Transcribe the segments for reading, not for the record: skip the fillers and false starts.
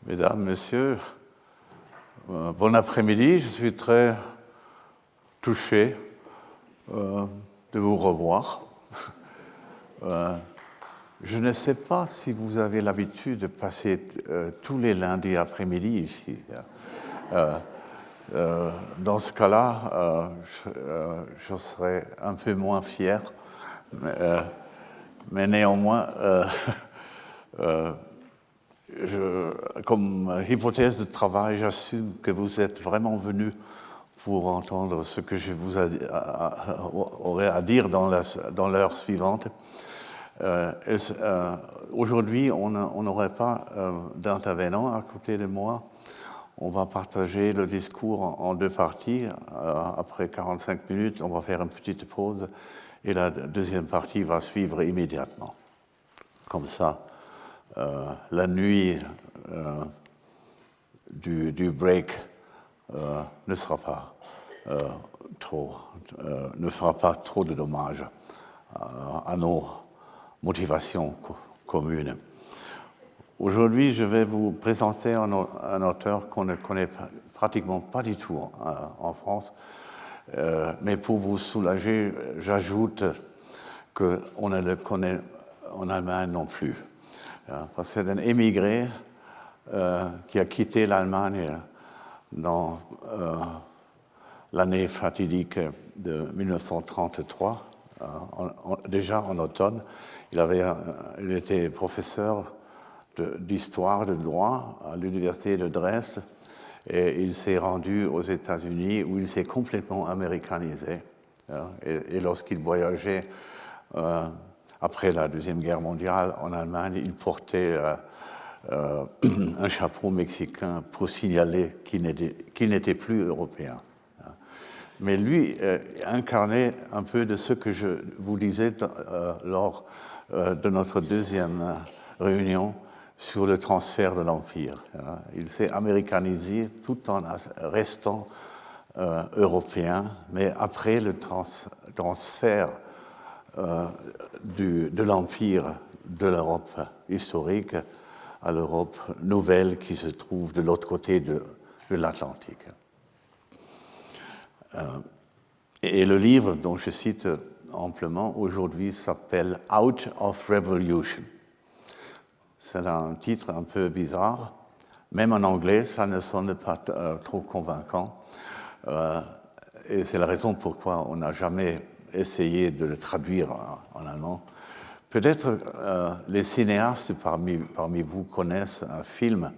Mesdames, Messieurs, bon après-midi. Je suis très touché de vous revoir. Je ne sais pas si vous avez l'habitude de passer tous les lundis après-midi ici. Dans ce cas-là, je serais un peu moins fier, mais néanmoins, comme hypothèse de travail, j'assume que vous êtes vraiment venus pour entendre ce que je vous aurais à dire dans l'heure suivante. Aujourd'hui, on n'aurait pas d'intervenant à côté de moi. On va partager le discours en deux parties. Après 45 minutes, on va faire une petite pause et la deuxième partie va suivre immédiatement. Comme ça, la nuit du break ne fera pas trop de dommages à nos motivations communes. Aujourd'hui, je vais vous présenter un auteur qu'on ne connaît pratiquement pas du tout en France, mais pour vous soulager, j'ajoute qu'on ne le connaît en Allemagne non plus. Parce que c'est un émigré qui a quitté l'Allemagne dans l'année fatidique de 1933, déjà en automne. Il était professeur d'histoire, de droit à l'université de Dresde et il s'est rendu aux États-Unis où il s'est complètement américanisé. Et lorsqu'il voyageait après la Deuxième Guerre mondiale en Allemagne, il portait un chapeau mexicain pour signaler qu'il n'était plus européen. Mais lui incarnait un peu de ce que je vous disais lors de notre deuxième réunion sur le transfert de l'Empire. Il s'est américanisé tout en restant européen, mais après le transfert de l'Empire de l'Europe historique à l'Europe nouvelle qui se trouve de l'autre côté de l'Atlantique. Et le livre dont je cite amplement aujourd'hui s'appelle « Out of Revolution ». C'est un titre un peu bizarre. Même en anglais, ça ne sonne pas trop convaincant. Et c'est la raison pourquoi on n'a jamais essayé de le traduire en allemand. Peut-être les cinéastes parmi vous connaissent un film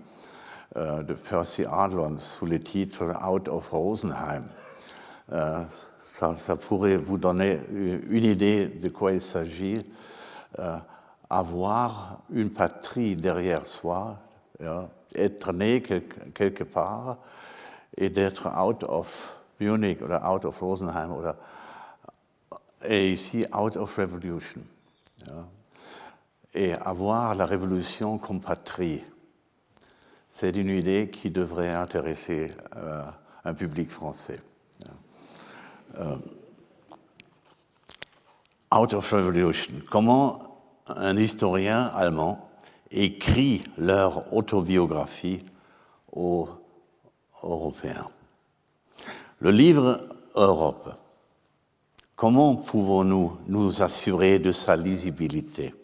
de Percy Adlon sous le titre « Out of Rosenheim ». Ça pourrait vous donner une idée de quoi il s'agit. Avoir une patrie derrière soi, être né quelque part et d'être out of Munich ou out of Rosenheim et ici out of revolution. Et avoir la révolution comme patrie, c'est une idée qui devrait intéresser un public français. Out of revolution. Comment un historien allemand écrit leur autobiographie aux Européens. Le livre Europe. Comment pouvons-nous nous assurer de sa lisibilité?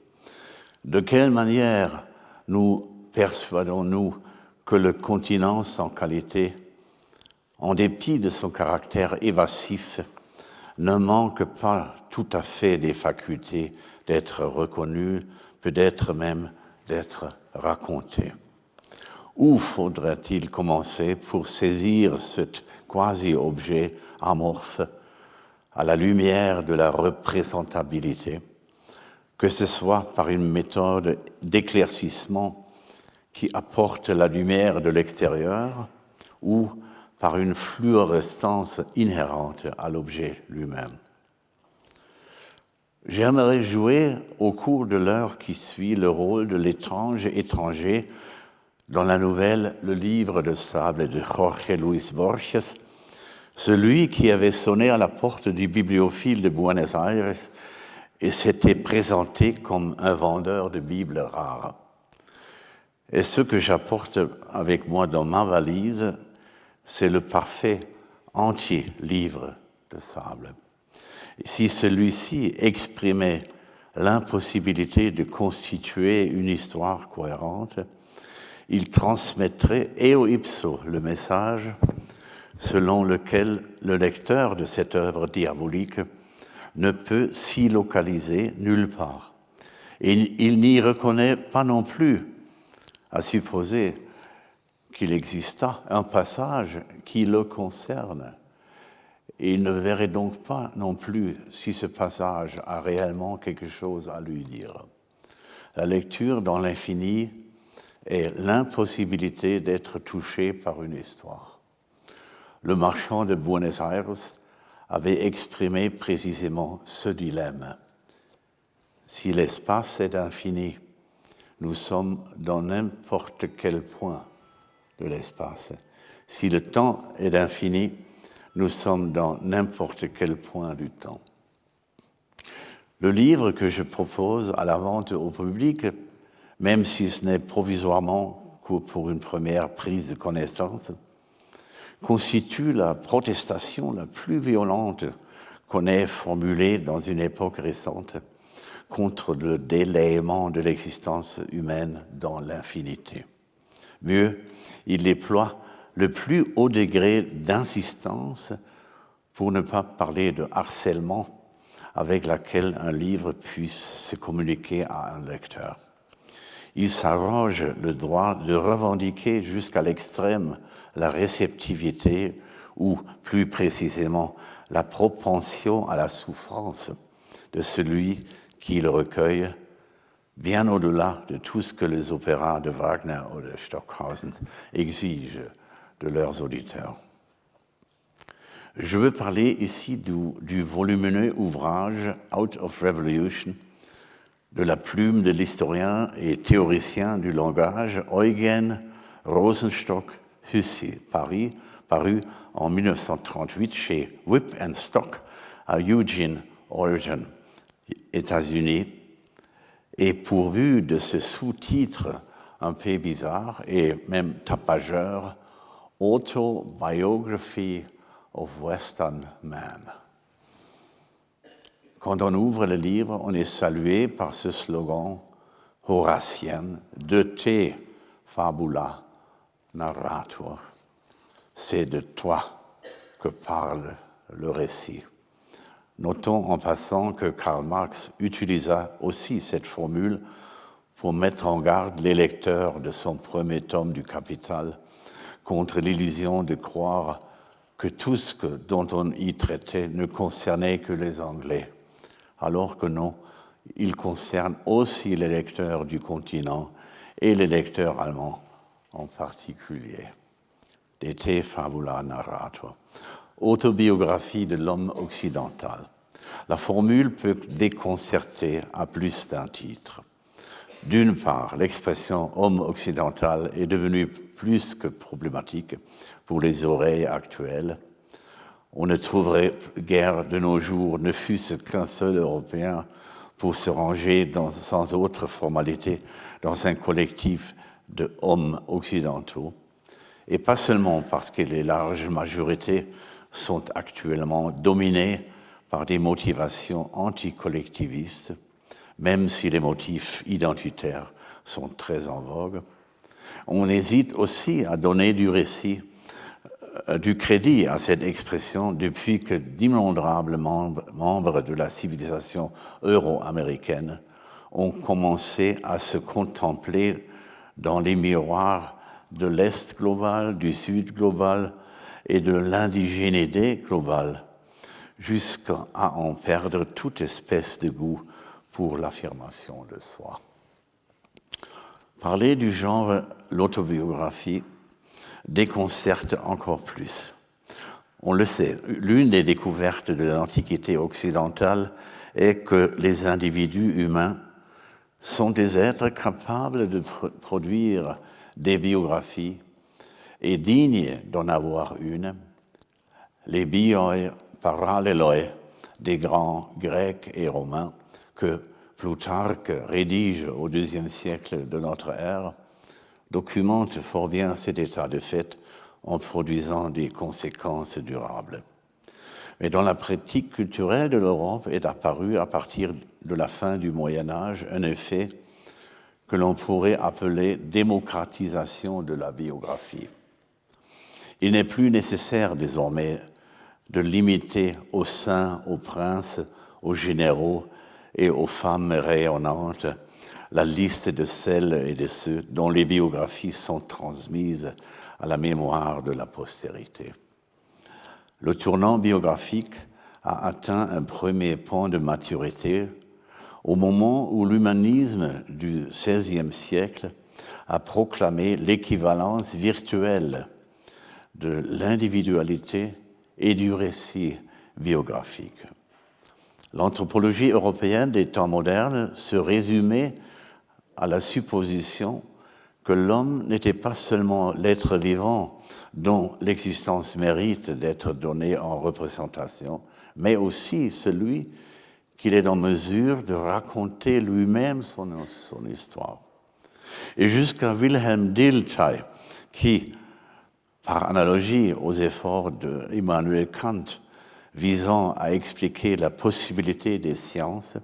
De quelle manière nous persuadons-nous que le continent sans qualité, en dépit de son caractère évasif, ne manque pas tout à fait des facultés d'être reconnu, peut-être même d'être raconté. Où faudrait-il commencer pour saisir cet quasi-objet amorphe à la lumière de la représentabilité, que ce soit par une méthode d'éclaircissement qui apporte la lumière de l'extérieur ou par une fluorescence inhérente à l'objet lui-même. J'aimerais jouer au cours de l'heure qui suit le rôle de l'étrange étranger dans la nouvelle Le Livre de sable de Jorge Luis Borges, celui qui avait sonné à la porte du bibliophile de Buenos Aires et s'était présenté comme un vendeur de Bibles rares. Et ce que j'apporte avec moi dans ma valise, c'est le parfait entier livre de sable. Si celui-ci exprimait l'impossibilité de constituer une histoire cohérente, il transmettrait eo ipso le message selon lequel le lecteur de cette œuvre diabolique ne peut s'y localiser nulle part. Et il n'y reconnaît pas non plus, à supposer qu'il exista un passage qui le concerne. Et il ne verrait donc pas non plus si ce passage a réellement quelque chose à lui dire. La lecture dans l'infini est l'impossibilité d'être touché par une histoire. Le marchand de Buenos Aires avait exprimé précisément ce dilemme. Si l'espace est infini, nous sommes dans n'importe quel point de l'espace. Si le temps est infini, nous sommes dans n'importe quel point du temps. Le livre que je propose à la vente au public, même si ce n'est provisoirement que pour une première prise de connaissance, constitue la protestation la plus violente qu'on ait formulée dans une époque récente contre le délayement de l'existence humaine dans l'infinité. Mieux, il déploie le plus haut degré d'insistance, pour ne pas parler de harcèlement, avec laquelle un livre puisse se communiquer à un lecteur. Il s'arroge le droit de revendiquer jusqu'à l'extrême la réceptivité ou, plus précisément, la propension à la souffrance de celui qui le recueille, bien au-delà de tout ce que les opéras de Wagner ou de Stockhausen exigent de leurs auditeurs. Je veux parler ici du volumineux ouvrage Out of Revolution de la plume de l'historien et théoricien du langage Eugen Rosenstock-Huessy, paru en 1938 chez Whip and Stock à Eugene, Oregon, États-Unis, et pourvu de ce sous-titre un peu bizarre et même tapageur, Autobiography of Western Man. Quand on ouvre le livre, on est salué par ce slogan horacien « De te fabula narrator ». C'est de toi que parle le récit. Notons en passant que Karl Marx utilisa aussi cette formule pour mettre en garde les lecteurs de son premier tome du Capital contre l'illusion de croire que tout ce dont on y traitait ne concernait que les Anglais, alors que non, il concerne aussi les lecteurs du continent et les lecteurs allemands en particulier. De te fabula narrator. Autobiographie de l'homme occidental. La formule peut déconcerter à plus d'un titre. D'une part, l'expression « homme occidental » est devenue plus que problématique pour les oreilles actuelles. On ne trouverait guère de nos jours, ne fût-ce qu'un seul Européen, pour se ranger sans autre formalité dans un collectif de hommes occidentaux. Et pas seulement parce que les larges majorités sont actuellement dominées par des motivations anticollectivistes, même si les motifs identitaires sont très en vogue. On hésite aussi à donner du crédit à cette expression depuis que d'innombrables membres de la civilisation euro-américaine ont commencé à se contempler dans les miroirs de l'Est global, du Sud global et de l'indigénité globale, jusqu'à en perdre toute espèce de goût pour l'affirmation de soi. Parler du genre l'autobiographie déconcerte encore plus. On le sait, l'une des découvertes de l'Antiquité occidentale est que les individus humains sont des êtres capables de produire des biographies et dignes d'en avoir une, les bioi paralleloi des grands Grecs et Romains que Plutarque rédige au IIe siècle de notre ère, documente fort bien cet état de fait en produisant des conséquences durables. Mais dans la pratique culturelle de l'Europe est apparu à partir de la fin du Moyen Âge un effet que l'on pourrait appeler démocratisation de la biographie. Il n'est plus nécessaire désormais de limiter aux saints, aux princes, aux généraux et aux femmes rayonnantes la liste de celles et de ceux dont les biographies sont transmises à la mémoire de la postérité. Le tournant biographique a atteint un premier point de maturité au moment où l'humanisme du XVIe siècle a proclamé l'équivalence virtuelle de l'individualité et du récit biographique. L'anthropologie européenne des temps modernes se résumait à la supposition que l'homme n'était pas seulement l'être vivant dont l'existence mérite d'être donnée en représentation, mais aussi celui qu'il est en mesure de raconter lui-même son histoire. Et jusqu'à Wilhelm Dilthey, qui, par analogie aux efforts d'Immanuel Kant visant à expliquer la possibilité des sciences,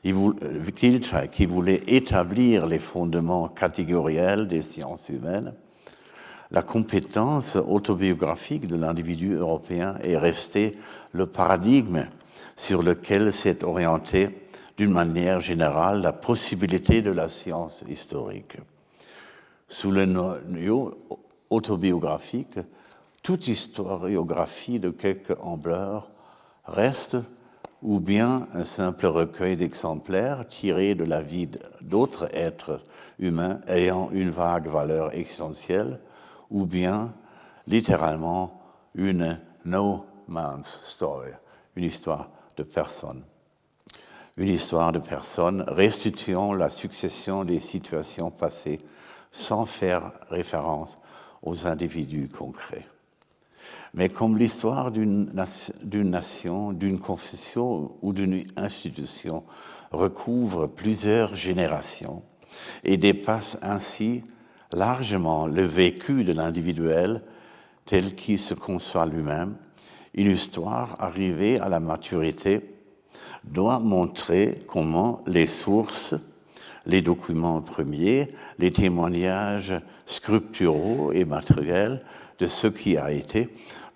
Dilthey, qui voulait établir les fondements catégoriels des sciences humaines, la compétence autobiographique de l'individu européen est restée le paradigme sur lequel s'est orientée d'une manière générale la possibilité de la science historique. Sous le noyau autobiographique, toute historiographie de quelque ampleur reste ou bien un simple recueil d'exemplaires tirés de la vie d'autres êtres humains ayant une vague valeur existentielle, ou bien littéralement une no man's story, une histoire de personne. Une histoire de personne restituant la succession des situations passées sans faire référence aux individus concrets. Mais comme l'histoire d'une nation, d'une confession ou d'une institution recouvre plusieurs générations et dépasse ainsi largement le vécu de l'individuel tel qu'il se conçoit lui-même, une histoire arrivée à la maturité doit montrer comment les sources, les documents premiers, les témoignages scripturaux et matériels de ce qui a été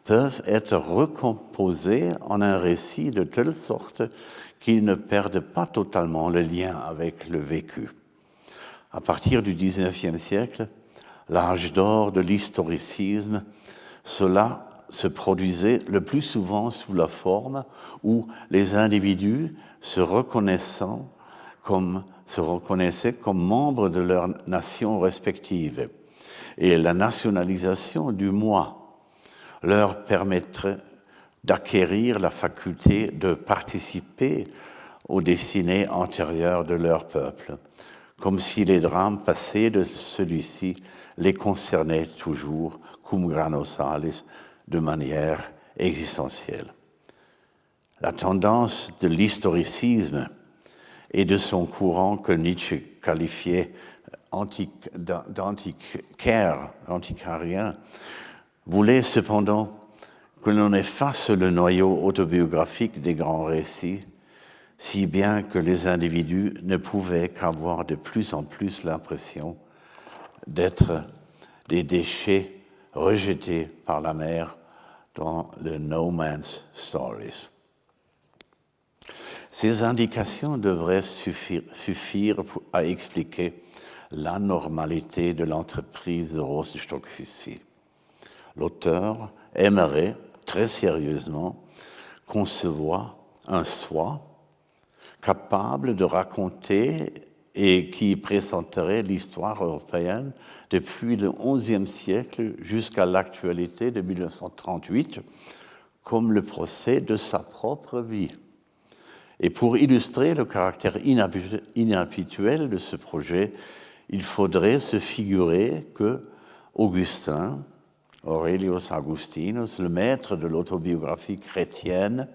peuvent être recomposés en un récit de telle sorte qu'ils ne perdent pas totalement le lien avec le vécu. À partir du XIXe siècle, l'âge d'or de l'historicisme, cela se produisait le plus souvent sous la forme où les individus se reconnaissaient comme membres de leur nation respective. Et la nationalisation du moi leur permettrait d'acquérir la faculté de participer aux destinées antérieures de leur peuple, comme si les drames passés de celui-ci les concernaient toujours, cum grano salis, de manière existentielle. La tendance de l'historicisme et de son courant que Nietzsche qualifiait d'antiquarien voulait cependant que l'on efface le noyau autobiographique des grands récits, si bien que les individus ne pouvaient qu'avoir de plus en plus l'impression d'être des déchets rejetés par la mer dans le No Man's Stories. Ces indications devraient suffire à expliquer l'anormalité de l'entreprise de Rosenstock-Huessy. L'auteur aimerait très sérieusement concevoir un soi capable de raconter et qui présenterait l'histoire européenne depuis le XIe siècle jusqu'à l'actualité de 1938 comme le procès de sa propre vie. Et pour illustrer le caractère inhabituel de ce projet, il faudrait se figurer que Augustin, Aurelius Augustinus, le maître de l'autobiographie chrétienne,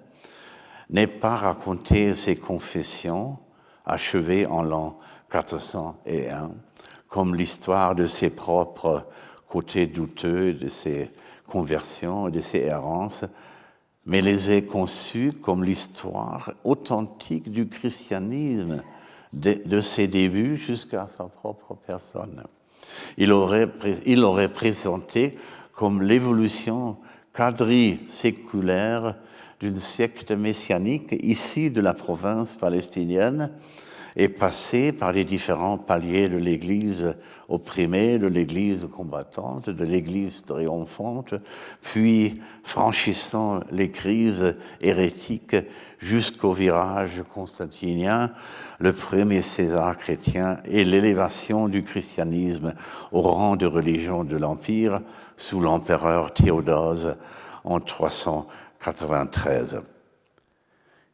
n'ait pas raconté ses confessions, achevées en l'an 401, comme l'histoire de ses propres côtés douteux, de ses conversions et de ses errances, mais les ait conçus comme l'histoire authentique du christianisme, de ses débuts jusqu'à sa propre personne. Il l'aurait présenté comme l'évolution quadriséculaire d'une secte messianique issue de la province palestinienne et passée par les différents paliers de l'Église opprimée, de l'Église combattante, de l'Église triomphante, puis franchissant les crises hérétiques jusqu'au virage constantinien, le premier César chrétien et l'élévation du christianisme au rang de religion de l'Empire sous l'empereur Théodose en 393.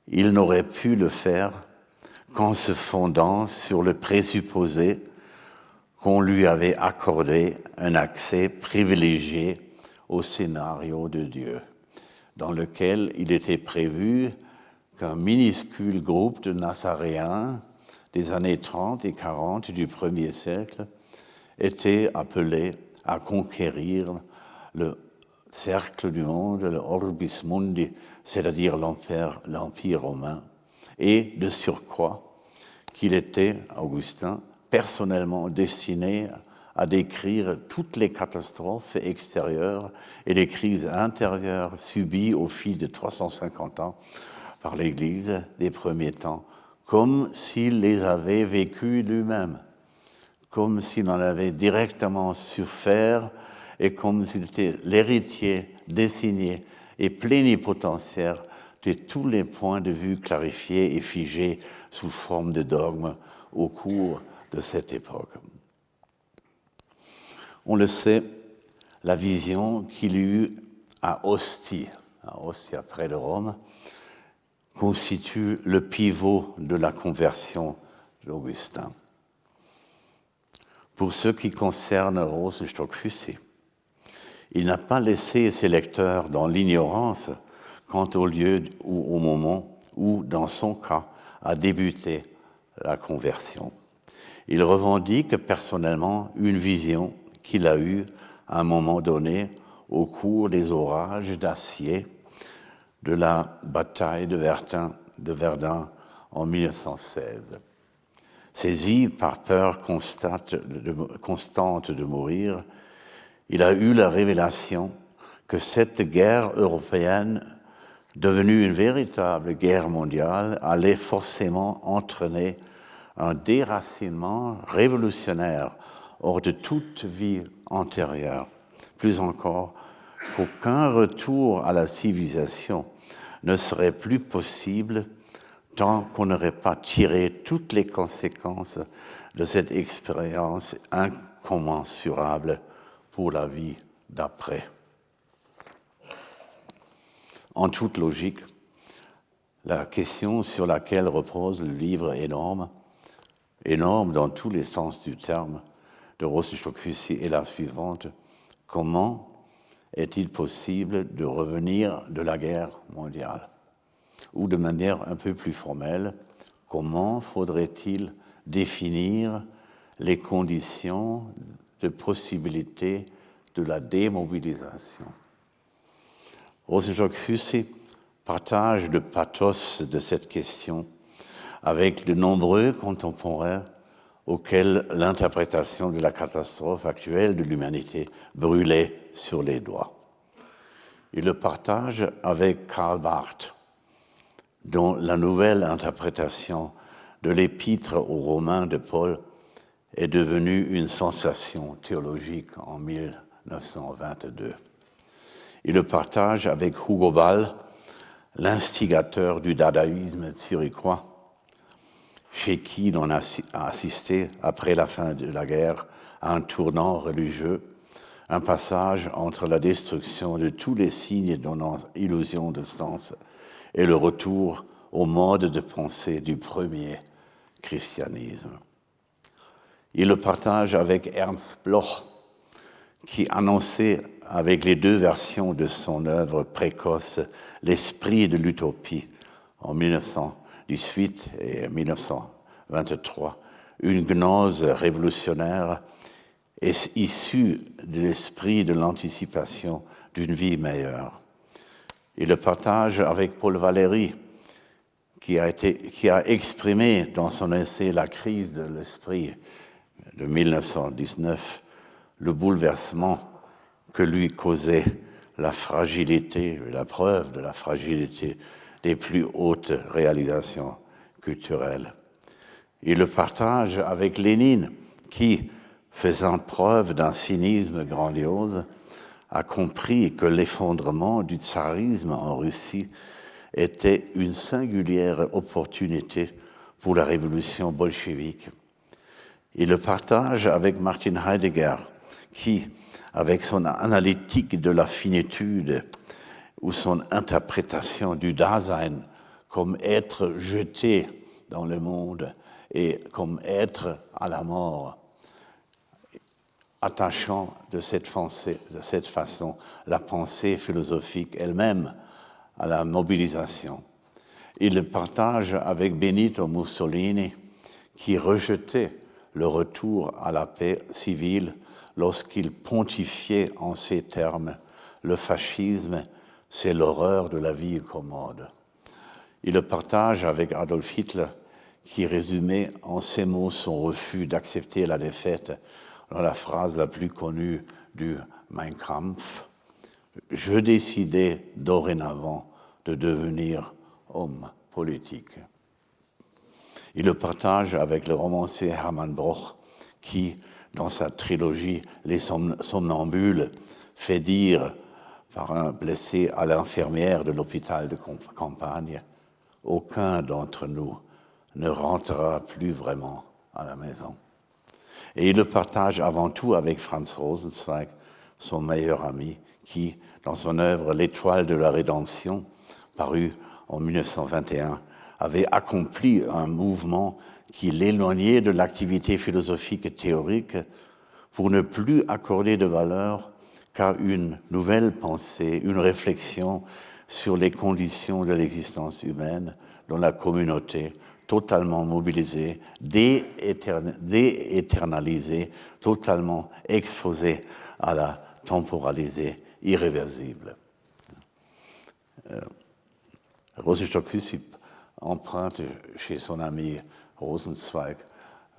Il n'aurait pu le faire qu'en se fondant sur le présupposé qu'on lui avait accordé un accès privilégié au scénario de Dieu, dans lequel il était prévu qu'un minuscule groupe de Nazaréens des années 30 et 40 du 1er siècle était appelé à conquérir le cercle du monde, le Orbis Mundi, c'est-à-dire l'Empire romain, et de surcroît qu'il était, Augustin, personnellement destiné à décrire toutes les catastrophes extérieures et les crises intérieures subies au fil de 350 ans par l'Église des premiers temps, comme s'il les avait vécues lui-même, comme s'il en avait directement souffert et comme s'il était l'héritier désigné et plénipotentiaire de tous les points de vue clarifiés et figés sous forme de dogmes au cours de cette époque. On le sait, la vision qu'il eut à Ostie près de Rome, constitue le pivot de la conversion d'Augustin. Pour ce qui concerne Rosenstock-Huessy, il n'a pas laissé ses lecteurs dans l'ignorance quant au lieu ou au moment où, dans son cas, a débuté la conversion. Il revendique personnellement une vision qu'il a eue à un moment donné au cours des orages d'acier de la bataille de Verdun en 1916. Saisi par peur constante de mourir, il a eu la révélation que cette guerre européenne, devenue une véritable guerre mondiale, allait forcément entraîner un déracinement révolutionnaire hors de toute vie antérieure. Plus encore, qu'aucun retour à la civilisation ne serait plus possible tant qu'on n'aurait pas tiré toutes les conséquences de cette expérience incommensurable pour la vie d'après. En toute logique, la question sur laquelle repose le livre énorme dans tous les sens du terme, de Rosenstock-Huessy est la suivante: comment est-il possible de revenir de la guerre mondiale? Ou de manière un peu plus formelle, comment faudrait-il définir les conditions de possibilité de la démobilisation? Rosenstock-Huessy partage le pathos de cette question avec de nombreux contemporains auxquels l'interprétation de la catastrophe actuelle de l'humanité brûlait sur les doigts. Il le partage avec Karl Barth, dont la nouvelle interprétation de l'épître aux Romains de Paul est devenue une sensation théologique en 1922. Il le partage avec Hugo Ball, l'instigateur du dadaïsme zurichois, chez qui l'on a assisté, après la fin de la guerre, à un tournant religieux, un passage entre la destruction de tous les signes donnant illusion de sens et le retour au mode de pensée du premier christianisme. Il le partage avec Ernst Bloch, qui annonçait avec les deux versions de son œuvre précoce l'esprit de l'utopie en 1918 et 1923 une gnose révolutionnaire issue de l'esprit de l'anticipation d'une vie meilleure. Il le partage avec Paul Valéry, qui a exprimé dans son essai « La crise de l'esprit » de 1919 le bouleversement que lui causait la fragilité, la preuve de la fragilité des plus hautes réalisations culturelles. Il le partage avec Lénine, qui, faisant preuve d'un cynisme grandiose, a compris que l'effondrement du tsarisme en Russie était une singulière opportunité pour la révolution bolchevique. Il le partage avec Martin Heidegger, qui, avec son analytique de la finitude ou son interprétation du Dasein comme être jeté dans le monde et comme être à la mort, attachant de cette façon la pensée philosophique elle-même à la mobilisation. Il le partage avec Benito Mussolini, qui rejetait le retour à la paix civile lorsqu'il pontifiait en ces termes « Le fascisme, c'est l'horreur de la vie commode ». Il le partage avec Adolf Hitler, qui résumait en ces mots son refus d'accepter la défaite dans la phrase la plus connue du Mein Kampf, « Je décidais dorénavant de devenir homme politique ». Il le partage avec le romancier Hermann Broch, qui, dans sa trilogie « Les somnambules », fait dire par un blessé à l'infirmière de l'hôpital de campagne « Aucun d'entre nous ne rentrera plus vraiment à la maison ». Et il le partage avant tout avec Franz Rosenzweig, son meilleur ami, qui, dans son œuvre « L'étoile de la rédemption », parue en 1921, avait accompli un mouvement qui l'éloignait de l'activité philosophique et théorique pour ne plus accorder de valeur qu'à une nouvelle pensée, une réflexion sur les conditions de l'existence humaine dans la communauté, totalement mobilisée, dééternalisée, totalement exposée à la temporalité irréversible. Rosenstock-Huessy emprunte chez son ami Rosenzweig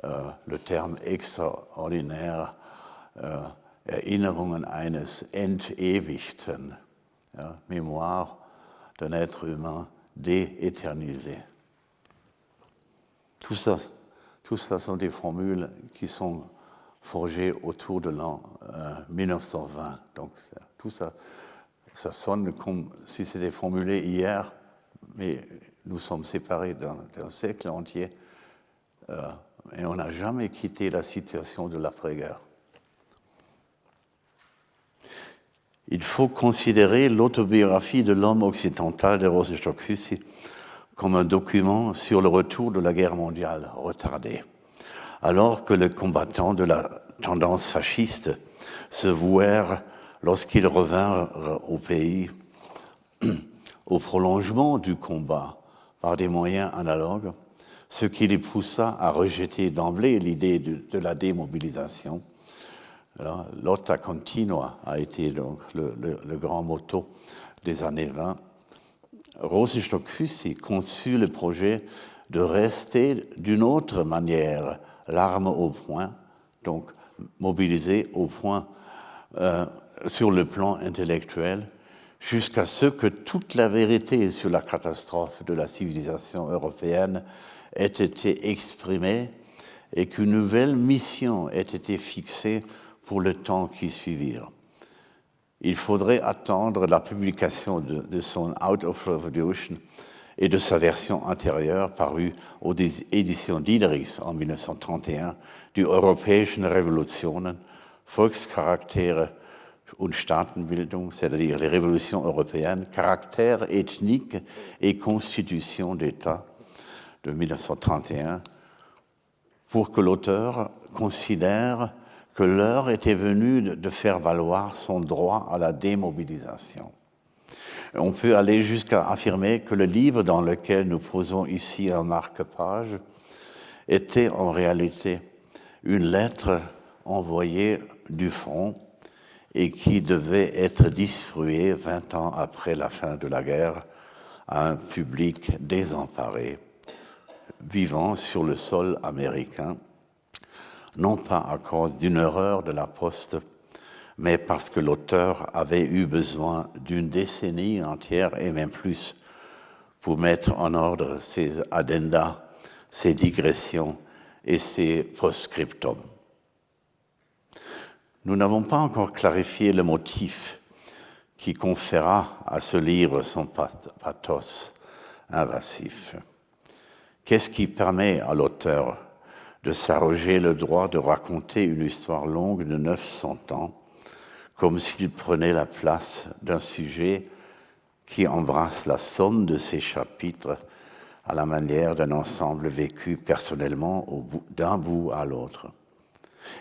le terme extraordinaire Erinnerungen eines Entewigten, ja, Mémoire d'un être humain dééternisé. Tout ça sont des formules qui sont forgées autour de l'an 1920. Donc tout ça sonne comme si c'était formulé hier, mais nous sommes séparés d'un siècle entier et on n'a jamais quitté la situation de l'après-guerre. Il faut considérer l'autobiographie de l'homme occidental de Rosenstock-Huessy comme un document sur le retour de la guerre mondiale retardée. Alors que les combattants de la tendance fasciste se vouèrent, lorsqu'ils revinrent au pays, au prolongement du combat par des moyens analogues, ce qui les poussa à rejeter d'emblée l'idée de la démobilisation. Alors, lotta continua a été donc le grand motto des années 20. Rosenstock-Huessy conçut le projet de rester d'une autre manière l'arme au poing, donc mobilisée au point sur le plan intellectuel, jusqu'à ce que toute la vérité sur la catastrophe de la civilisation européenne ait été exprimée et qu'une nouvelle mission ait été fixée pour le temps qui suivirent. Il faudrait attendre la publication de son Out of Revolution et de sa version antérieure parue aux éditions Diederichs en 1931 du Europäischen Revolutionen, Volkscharaktere und Staatenbildung, c'est-à-dire les révolutions européennes, caractère ethnique et constitution d'État de 1931, pour que l'auteur considère que l'heure était venue de faire valoir son droit à la démobilisation. On peut aller jusqu'à affirmer que le livre dans lequel nous posons ici un marque-page était en réalité une lettre envoyée du front et qui devait être distribuée 20 ans après la fin de la guerre à un public désemparé, vivant sur le sol américain, non pas à cause d'une erreur de la poste, mais parce que l'auteur avait eu besoin d'une décennie entière et même plus pour mettre en ordre ses addendas, ses digressions et ses post-scriptums. Nous n'avons pas encore clarifié le motif qui conféra à ce livre son pathos invasif. Qu'est-ce qui permet à l'auteur de s'arroger le droit de raconter une histoire longue de 900 ans, comme s'il prenait la place d'un sujet qui embrasse la somme de ses chapitres à la manière d'un ensemble vécu personnellement d'un bout à l'autre.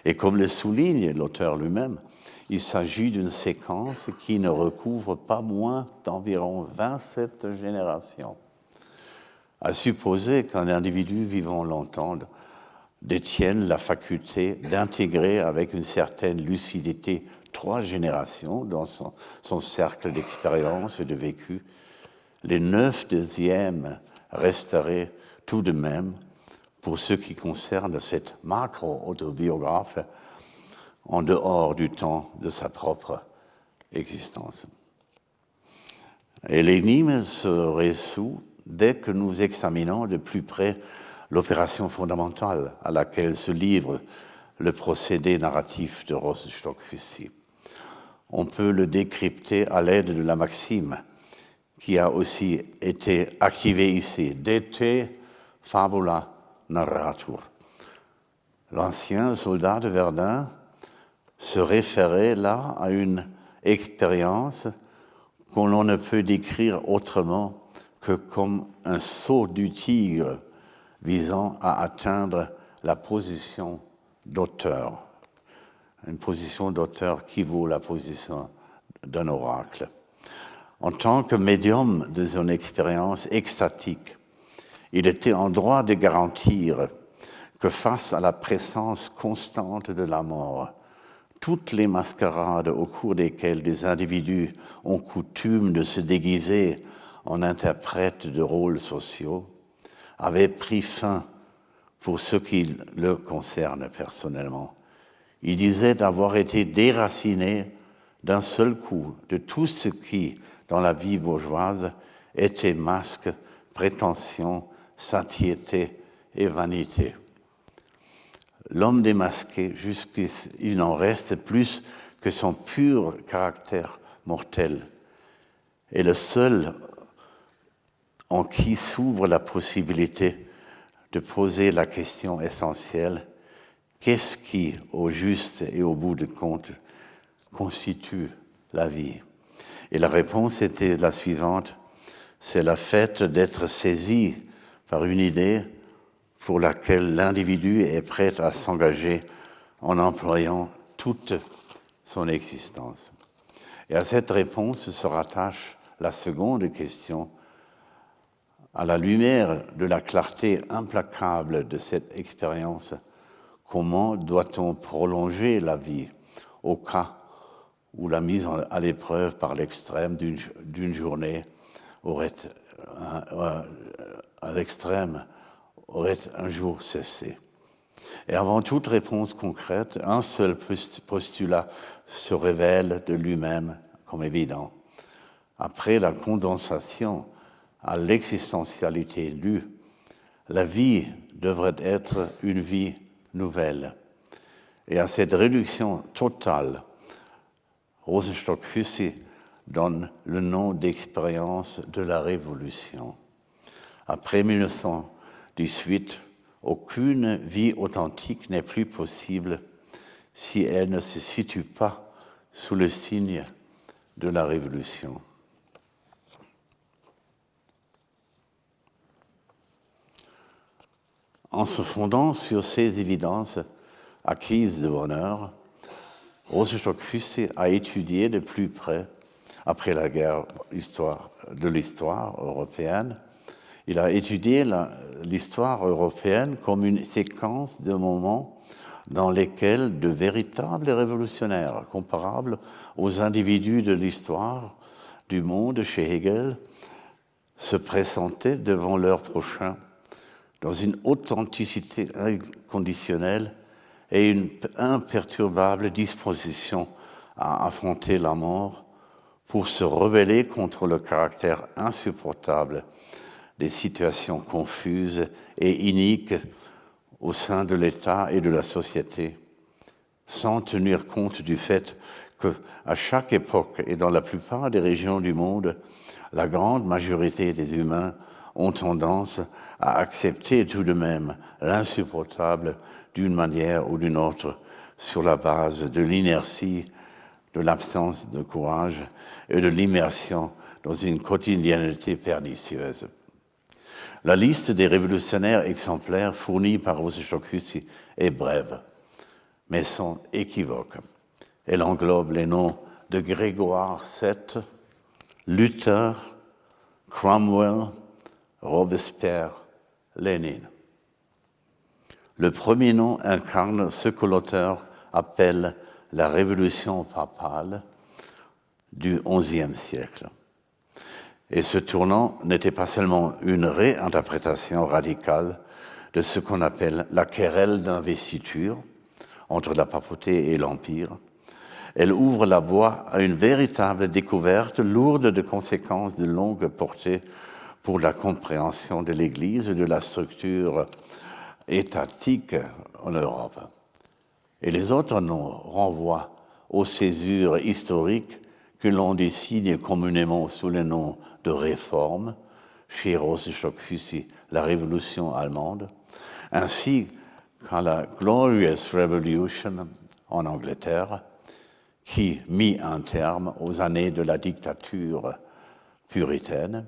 Et comme le souligne l'auteur lui-même, il s'agit d'une séquence qui ne recouvre pas moins d'environ 27 générations. À supposer qu'un individu vivant longtemps détienne la faculté d'intégrer avec une certaine lucidité 3 générations dans son cercle d'expérience et de vécu, les 9 deuxièmes resteraient tout de même, pour ce qui concerne cette macro-autobiographe, en dehors du temps de sa propre existence. Et l'énigme se résout dès que nous examinons de plus près l'opération fondamentale à laquelle se livre le procédé narratif de Rosenstock-Huessy. On peut le décrypter à l'aide de la maxime qui a aussi été activée ici, de te fabula narratur. L'ancien soldat de Verdun se référait là à une expérience qu'on ne peut décrire autrement que comme un saut du tigre visant à atteindre la position d'auteur. Une position d'auteur qui vaut la position d'un oracle. En tant que médium de son expérience extatique, il était en droit de garantir que face à la présence constante de la mort, toutes les mascarades au cours desquelles des individus ont coutume de se déguiser en interprètes de rôles sociaux avaient pris fin pour ce qui le concerne personnellement. Il disait avoir été déraciné d'un seul coup de tout ce qui, dans la vie bourgeoise, était masque, prétention, satiété et vanité. L'homme démasqué, jusqu'il n'en reste plus que son pur caractère mortel, est le seul en qui s'ouvre la possibilité de poser la question essentielle: qu'est-ce qui, au juste et au bout de compte, constitue la vie? Et la réponse était la suivante: c'est le fait d'être saisi par une idée pour laquelle l'individu est prêt à s'engager en employant toute son existence. Et à cette réponse se rattache la seconde question. À la lumière de la clarté implacable de cette expérience, comment doit-on prolonger la vie au cas où la mise à l'épreuve par l'extrême d'une journée aurait un jour cessé? Et avant toute réponse concrète, un seul postulat se révèle de lui-même comme évident. Après la condensation à l'existentialité nue, la vie devrait être une vie nouvelle. Et à cette réduction totale, Rosenstock-Huessy donne le nom d'expérience de la Révolution. Après 1918, aucune vie authentique n'est plus possible si elle ne se situe pas sous le signe de la Révolution. En se fondant sur ces évidences acquises de bonheur, Rosenstock-Huessy a étudié de plus près, après la guerre de l'histoire européenne, il a étudié l'histoire européenne comme une séquence de moments dans lesquels de véritables révolutionnaires, comparables aux individus de l'histoire du monde chez Hegel, se présentaient devant leur prochain dans une authenticité inconditionnelle et une imperturbable disposition à affronter la mort pour se rebeller contre le caractère insupportable des situations confuses et iniques au sein de l'État et de la société, sans tenir compte du fait qu'à chaque époque et dans la plupart des régions du monde, la grande majorité des humains ont tendance à accepter tout de même l'insupportable d'une manière ou d'une autre sur la base de l'inertie, de l'absence de courage et de l'immersion dans une quotidienneté pernicieuse. La liste des révolutionnaires exemplaires fournie par Rosa Stockhussi est brève, mais sans équivoque. Elle englobe les noms de Grégoire VII, Luther, Cromwell, Robespierre, Lénine. Le premier nom incarne ce que l'auteur appelle la révolution papale du XIe siècle. Et ce tournant n'était pas seulement une réinterprétation radicale de ce qu'on appelle la querelle d'investiture entre la papauté et l'Empire. Elle ouvre la voie à une véritable découverte lourde de conséquences de longue portée pour la compréhension de l'Église et de la structure étatique en Europe. Et les autres noms renvoient aux césures historiques que l'on désigne communément sous le nom de réforme, chez Rosa Stockhussi, la Révolution allemande, ainsi qu'à la Glorious Revolution en Angleterre, qui mit un terme aux années de la dictature puritaine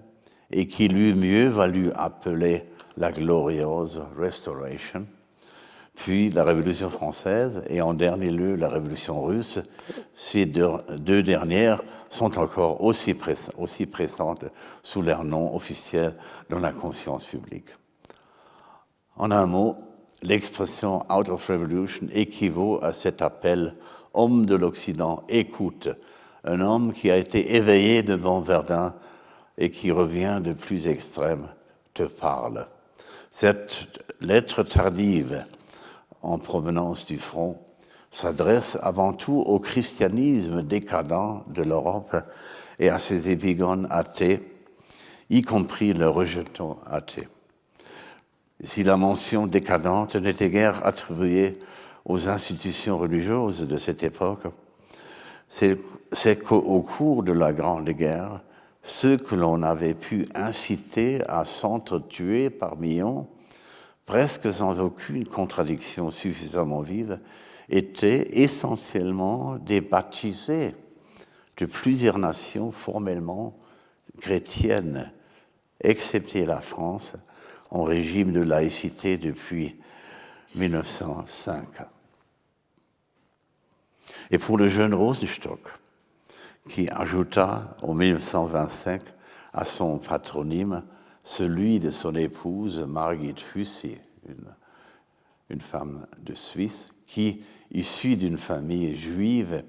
et qui lui mieux valu appeler la Glorious Restoration, puis la Révolution française et en dernier lieu la Révolution russe. Ces deux dernières sont encore aussi présentes sous leur nom officiel dans la conscience publique. En un mot, l'expression « out of revolution » équivaut à cet appel « homme de l'Occident, écoute », un homme qui a été éveillé devant Verdun et qui revient de plus extrême, te parle. Cette lettre tardive en provenance du front, s'adresse avant tout au christianisme décadent de l'Europe et à ses épigones athées, y compris le rejeton athée. Si la mention décadente n'était guère attribuée aux institutions religieuses de cette époque, c'est qu'au cours de la Grande Guerre, ceux que l'on avait pu inciter à s'entretuer par millions, presque sans aucune contradiction suffisamment vive, étaient essentiellement des baptisés de plusieurs nations formellement chrétiennes, excepté la France, en régime de laïcité depuis 1905. Et pour le jeune Rosenstock, qui ajouta en 1925 à son patronyme celui de son épouse Margit Hussi, une femme de Suisse, qui, issue d'une famille juive,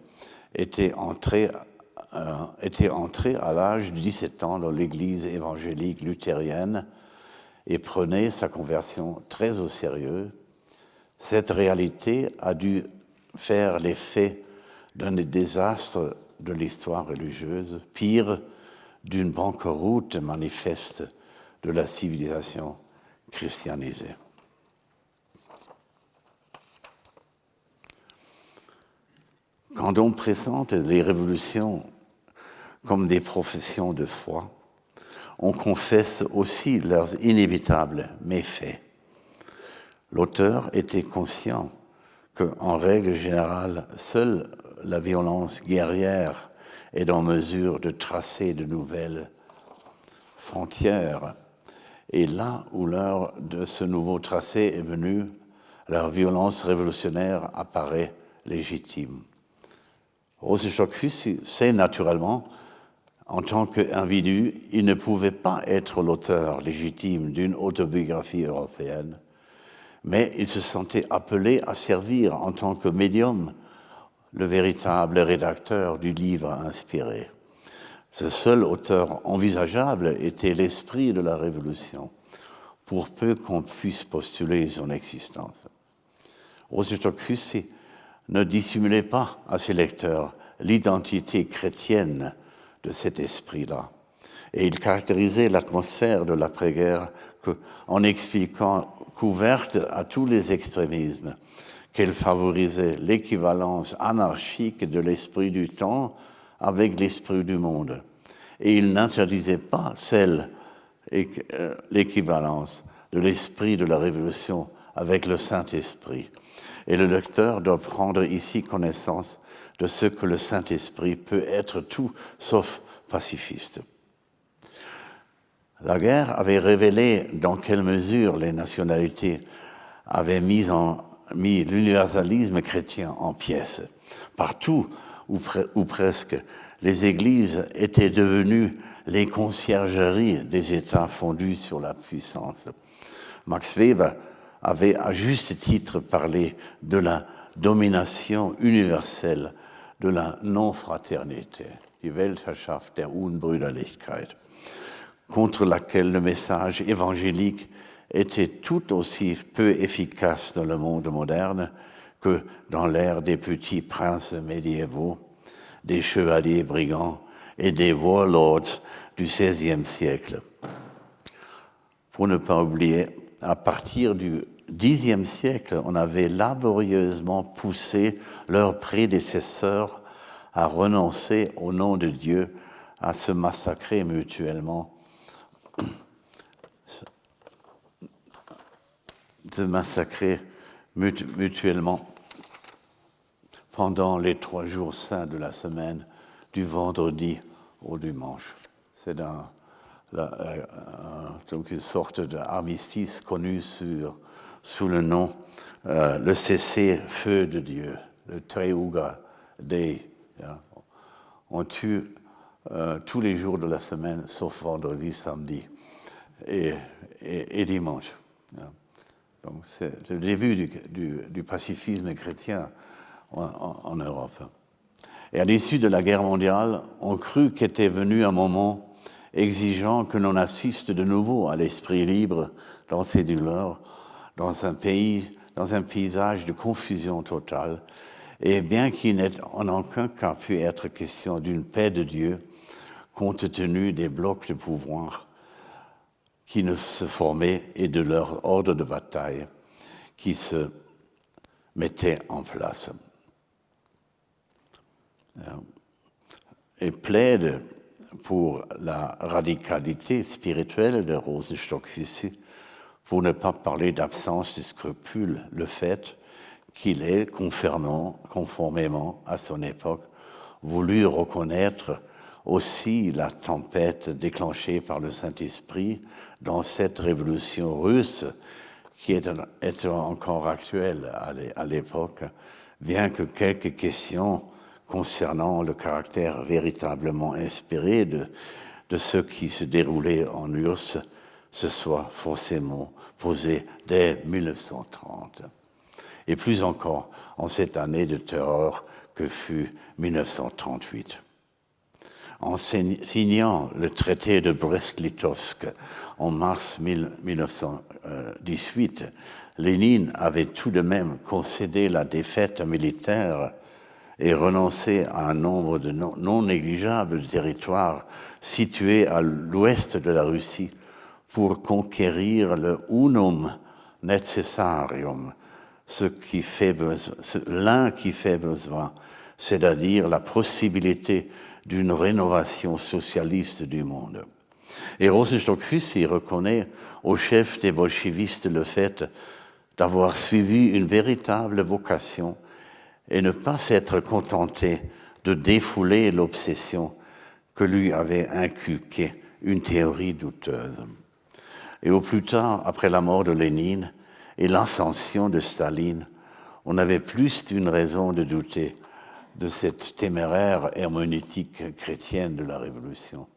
était entrée à l'âge de 17 ans dans l'église évangélique luthérienne et prenait sa conversion très au sérieux. Cette réalité a dû faire l'effet d'un des désastres de l'histoire religieuse, pire, d'une banqueroute manifeste de la civilisation christianisée. Quand on présente les révolutions comme des professions de foi, on confesse aussi leurs inévitables méfaits. L'auteur était conscient qu'en règle générale, seule la violence guerrière est en mesure de tracer de nouvelles frontières. Et là où l'heure de ce nouveau tracé est venue, leur violence révolutionnaire apparaît légitime. Rosa Stockhussi sait naturellement En tant qu'individu, il ne pouvait pas être l'auteur légitime d'une autobiographie européenne, mais il se sentait appelé à servir en tant que médium le véritable rédacteur du livre inspiré. Ce seul auteur envisageable était l'esprit de la Révolution, pour peu qu'on puisse postuler son existence. Rosenstock-Huessy ne dissimulait pas à ses lecteurs l'identité chrétienne de cet esprit-là. Et il caractérisait l'atmosphère de l'après-guerre en expliquant qu'ouverte à tous les extrémismes, qu'elle favorisait l'équivalence anarchique de l'esprit du temps avec l'esprit du monde. Et il n'interdisait pas l'équivalence de l'esprit de la Révolution avec le Saint-Esprit. Et le lecteur doit prendre ici connaissance de ce que le Saint-Esprit peut être tout sauf pacifiste. La guerre avait révélé dans quelle mesure les nationalités avaient mis l'universalisme chrétien en pièces. Partout, ou presque, les églises étaient devenues les conciergeries des États fondus sur la puissance. Max Weber avait à juste titre parlé de la domination universelle de la non-fraternité, die Weltherrschaft der Unbrüderlichkeit, contre laquelle le message évangélique était tout aussi peu efficace dans le monde moderne que dans l'ère des petits princes médiévaux, des chevaliers brigands et des warlords du XVIe siècle. Pour ne pas oublier, à partir du Xe siècle, on avait laborieusement poussé leurs prédécesseurs à renoncer au nom de Dieu, à se massacrer mutuellement, pendant les 3 jours saints de la semaine, du vendredi au dimanche. C'est donc une sorte d'armistice connu sous le nom le cessez-feu de Dieu, le Treuga Dei. On tue tous les jours de la semaine, sauf vendredi, samedi et dimanche. Donc c'est le début du pacifisme chrétien en Europe. Et à l'issue de la guerre mondiale, on crut qu'était venu un moment exigeant que l'on assiste de nouveau à l'esprit libre dans ses douleurs, dans un paysage de confusion totale. Et bien qu'il n'ait en aucun cas pu être question d'une paix de Dieu, compte tenu des blocs de pouvoir qui ne se formaient et de leur ordre de bataille qui se mettait en place. Et plaide pour la radicalité spirituelle de Rosenstock-Huessy, pour ne pas parler d'absence de scrupules, le fait qu'il ait, conformément à son époque, voulu reconnaître aussi la tempête déclenchée par le Saint-Esprit dans cette révolution russe qui est encore actuelle à l'époque, bien que quelques questions concernant le caractère véritablement inspiré de ce qui se déroulait en URSS se soient forcément posées dès 1930. Et plus encore en cette année de terreur que fut 1938. En signant le traité de Brest-Litovsk en mars 1918, Lénine avait tout de même concédé la défaite militaire et renoncé à un nombre de non négligeables de territoires situés à l'ouest de la Russie pour conquérir le unum necessarium, l'un qui fait besoin, c'est-à-dire la possibilité d'une rénovation socialiste du monde. Et Rosenstock-Huessy reconnaît au chef des bolchevistes le fait d'avoir suivi une véritable vocation et ne pas s'être contenté de défouler l'obsession que lui avait inculquée une théorie douteuse. Et au plus tard, après la mort de Lénine et l'ascension de Staline, on avait plus d'une raison de douter de cette téméraire herméneutique chrétienne de la Révolution,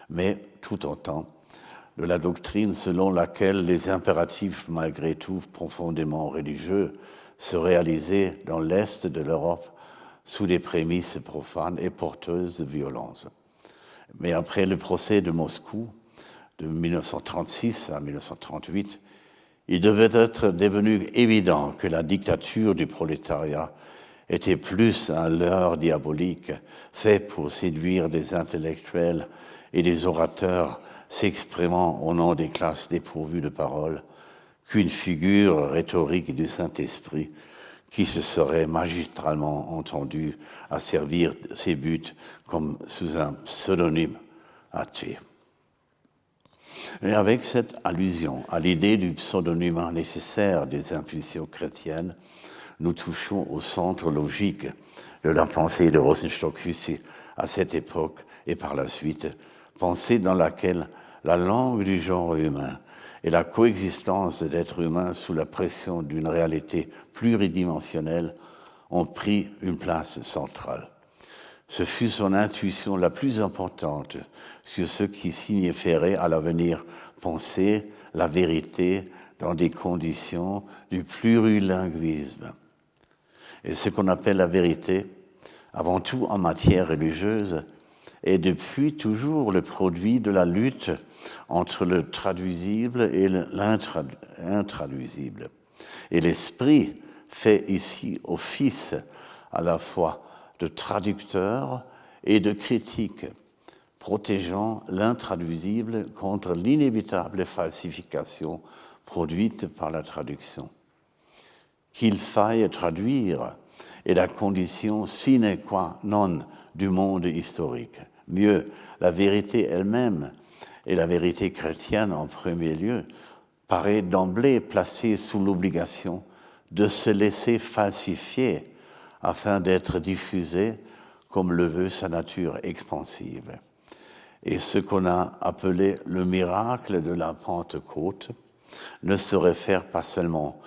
mais tout autant de la doctrine selon laquelle les impératifs, malgré tout profondément religieux, se réalisaient dans l'Est de l'Europe sous des prémices profanes et porteuses de violence. Mais après le procès de Moscou, de 1936 à 1938, il devait être devenu évident que la dictature du prolétariat était plus un leurre diabolique fait pour séduire des intellectuels et des orateurs s'exprimant au nom des classes dépourvues de parole qu'une figure rhétorique du Saint-Esprit qui se serait magistralement entendu à servir ses buts comme sous un pseudonyme athée. Et avec cette allusion à l'idée du pseudonyme nécessaire des impulsions chrétiennes, nous touchons au centre logique de la pensée de Rosenstock-Huessy à cette époque et par la suite, pensée dans laquelle la langue du genre humain et la coexistence d'êtres humains sous la pression d'une réalité pluridimensionnelle ont pris une place centrale. Ce fut son intuition la plus importante sur ce qui signifierait à l'avenir penser la vérité dans des conditions du plurilinguisme. Et ce qu'on appelle la vérité, avant tout en matière religieuse, est depuis toujours le produit de la lutte entre le traduisible et l'intraduisible. Et l'esprit fait ici office à la fois de traducteur et de critique, protégeant l'intraduisible contre l'inévitable falsification produite par la traduction. Qu'il faille traduire est la condition sine qua non du monde historique. Mieux, la vérité elle-même, et la vérité chrétienne en premier lieu, paraît d'emblée placée sous l'obligation de se laisser falsifier afin d'être diffusée comme le veut sa nature expansive. Et ce qu'on a appelé le miracle de la Pentecôte ne se réfère pas seulement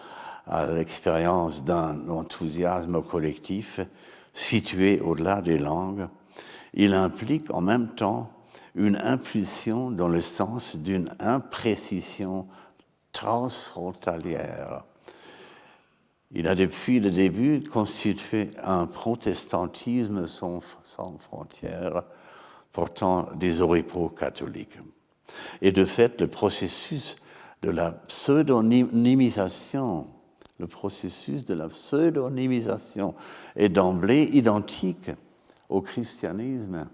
à l'expérience d'un enthousiasme collectif situé au-delà des langues, il implique en même temps une impulsion dans le sens d'une imprécision transfrontalière. Il a depuis le début constitué un protestantisme sans frontières portant des oripeaux catholiques. Et de fait, le processus de la pseudonymisation est d'emblée identique au christianisme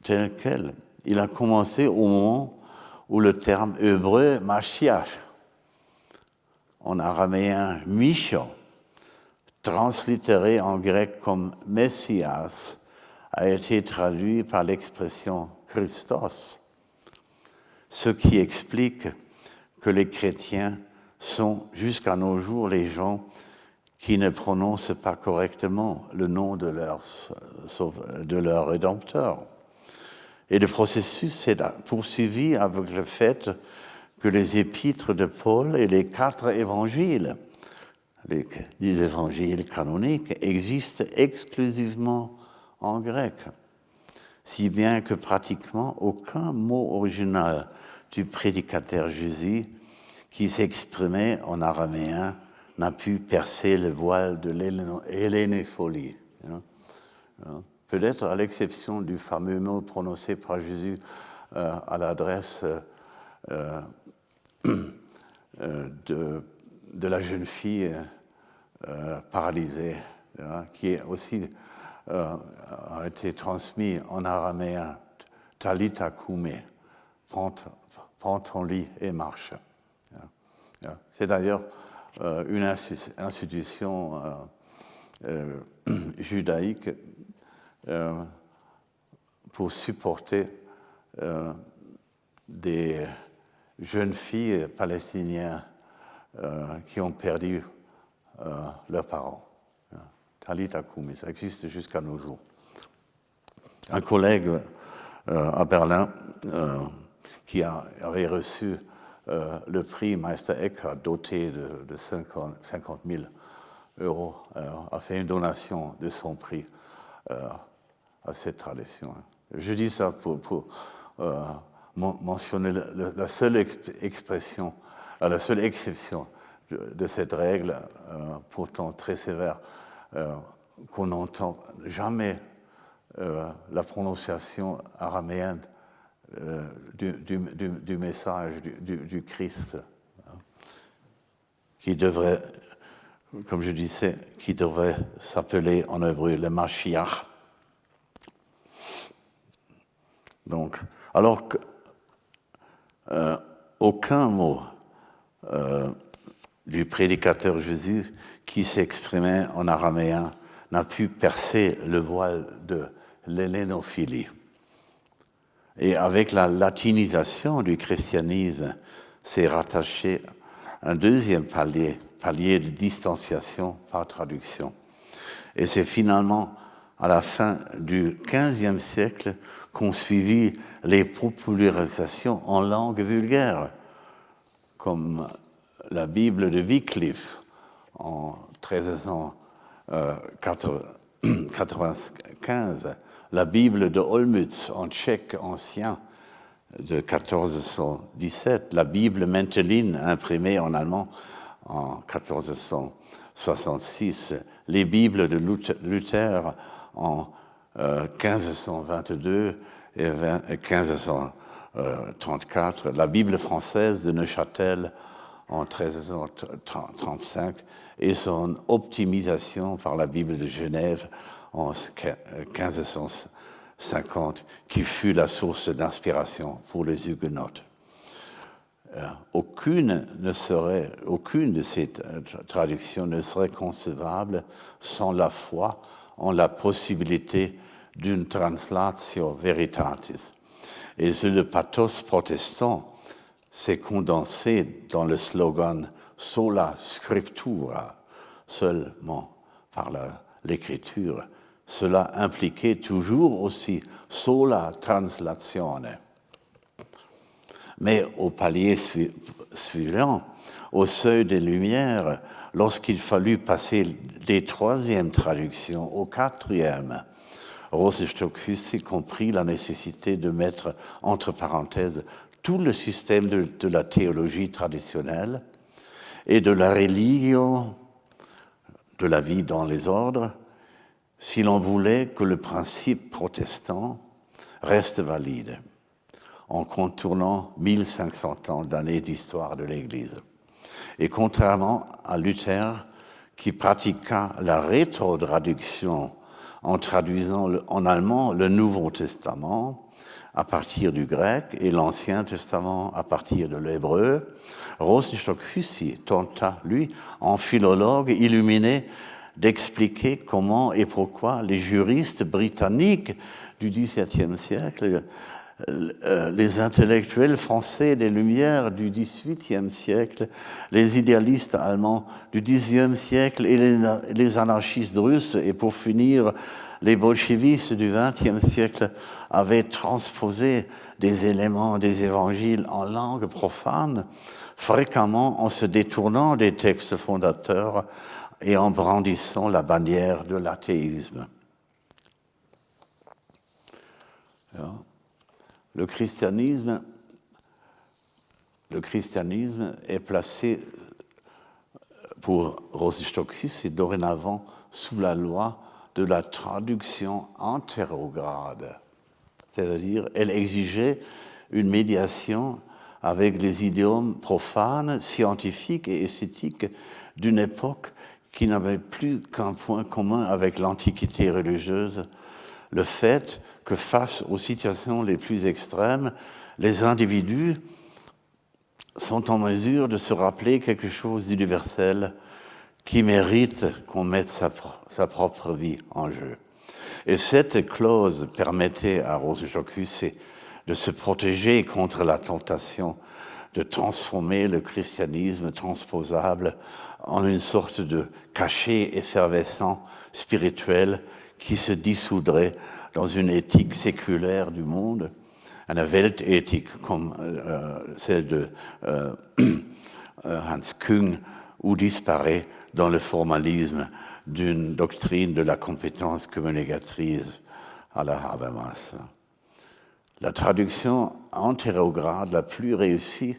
tel quel. Il a commencé au moment où le terme hébreu Mashiach, en araméen Michon, translittéré en grec comme Messias, a été traduit par l'expression Christos, ce qui explique que les chrétiens sont jusqu'à nos jours les gens qui ne prononcent pas correctement le nom de leur Rédempteur. Et le processus s'est poursuivi avec le fait que les épîtres de Paul et les 4 évangiles, les 10 évangiles canoniques, existent exclusivement en grec, si bien que pratiquement aucun mot original du prédicateur Jésus qui s'exprimait en araméen n'a pu percer le voile de l'hellénophonie. Peut-être à l'exception du fameux mot prononcé par Jésus à l'adresse de la jeune fille paralysée, qui est aussi a été transmis en araméen, Talitha koumé, prends ton lit et marche. C'est d'ailleurs une institution judaïque pour supporter des jeunes filles palestiniennes qui ont perdu leurs parents. Talitha koumé, ça existe jusqu'à nos jours. Un collègue à Berlin qui avait reçu le prix Meister Eckhart, doté de 50 000 euros a fait une donation de son prix à cette tradition. Je dis ça pour mentionner la seule expression, la seule exception de cette règle, pourtant très sévère, qu'on n'entend jamais la prononciation araméenne du message du Christ, qui devrait, comme je disais, qui devrait s'appeler en hébreu le Mashiach. Donc, alors que aucun mot du prédicateur Jésus qui s'exprimait en araméen n'a pu percer le voile de l'hellénophilie. Et avec la latinisation du christianisme, s'est rattaché un deuxième palier de distanciation par traduction. Et c'est finalement à la fin du XVe siècle qu'ont suivi les popularisations en langue vulgaire, comme la Bible de Wycliffe en 1395, la Bible de Olmütz en tchèque ancien de 1417, la Bible Mentelin imprimée en allemand en 1466, les Bibles de Luther en 1522 et 1534, la Bible française de Neuchâtel en 1335 et son optimisation par la Bible de Genève en 1550, qui fut la source d'inspiration pour les huguenotes. Aucune de ces traductions ne serait concevable sans la foi en la possibilité d'une translatio veritatis. Et le pathos protestant s'est condensé dans le slogan « sola scriptura », seulement par l'écriture. Cela impliquait toujours aussi « sola translatione ». Mais au palier suivant, au seuil des Lumières, lorsqu'il fallut passer des troisièmes traductions au quatrième, Rosenstock-Huessy comprit la nécessité de mettre entre parenthèses tout le système de la théologie traditionnelle et de la religio, de la vie dans les ordres, si l'on voulait que le principe protestant reste valide, en contournant 1500 ans d'années d'histoire de l'Église. Et contrairement à Luther, qui pratiqua la rétrotraduction en traduisant en allemand le Nouveau Testament à partir du grec et l'Ancien Testament à partir de l'hébreu, Rosenstock-Huessy tenta, lui, en philologue illuminé, d'expliquer comment et pourquoi les juristes britanniques du XVIIe siècle, les intellectuels français des Lumières du XVIIIe siècle, les idéalistes allemands du Xe siècle et les anarchistes russes, et pour finir, les bolchevistes du XXe siècle avaient transposé des éléments des évangiles en langue profane, fréquemment en se détournant des textes fondateurs et en brandissant la bannière de l'athéisme. Le christianisme est placé pour Rosenstock-Huessy dorénavant sous la loi de la traduction antérograde, c'est-à-dire elle exigeait une médiation avec les idiomes profanes, scientifiques et esthétiques d'une époque qui n'avait plus qu'un point commun avec l'antiquité religieuse, le fait que face aux situations les plus extrêmes, les individus sont en mesure de se rappeler quelque chose d'universel qui mérite qu'on mette sa propre vie en jeu. Et cette clause permettait à Rosenstock-Huessy de se protéger contre la tentation de transformer le christianisme transposable en une sorte de cachet effervescent spirituel qui se dissoudrait dans une éthique séculaire du monde, une Weltethik comme celle de Hans Küng ou disparaît dans le formalisme d'une doctrine de la compétence communicatrice à la Habermas. La traduction antérograde la plus réussie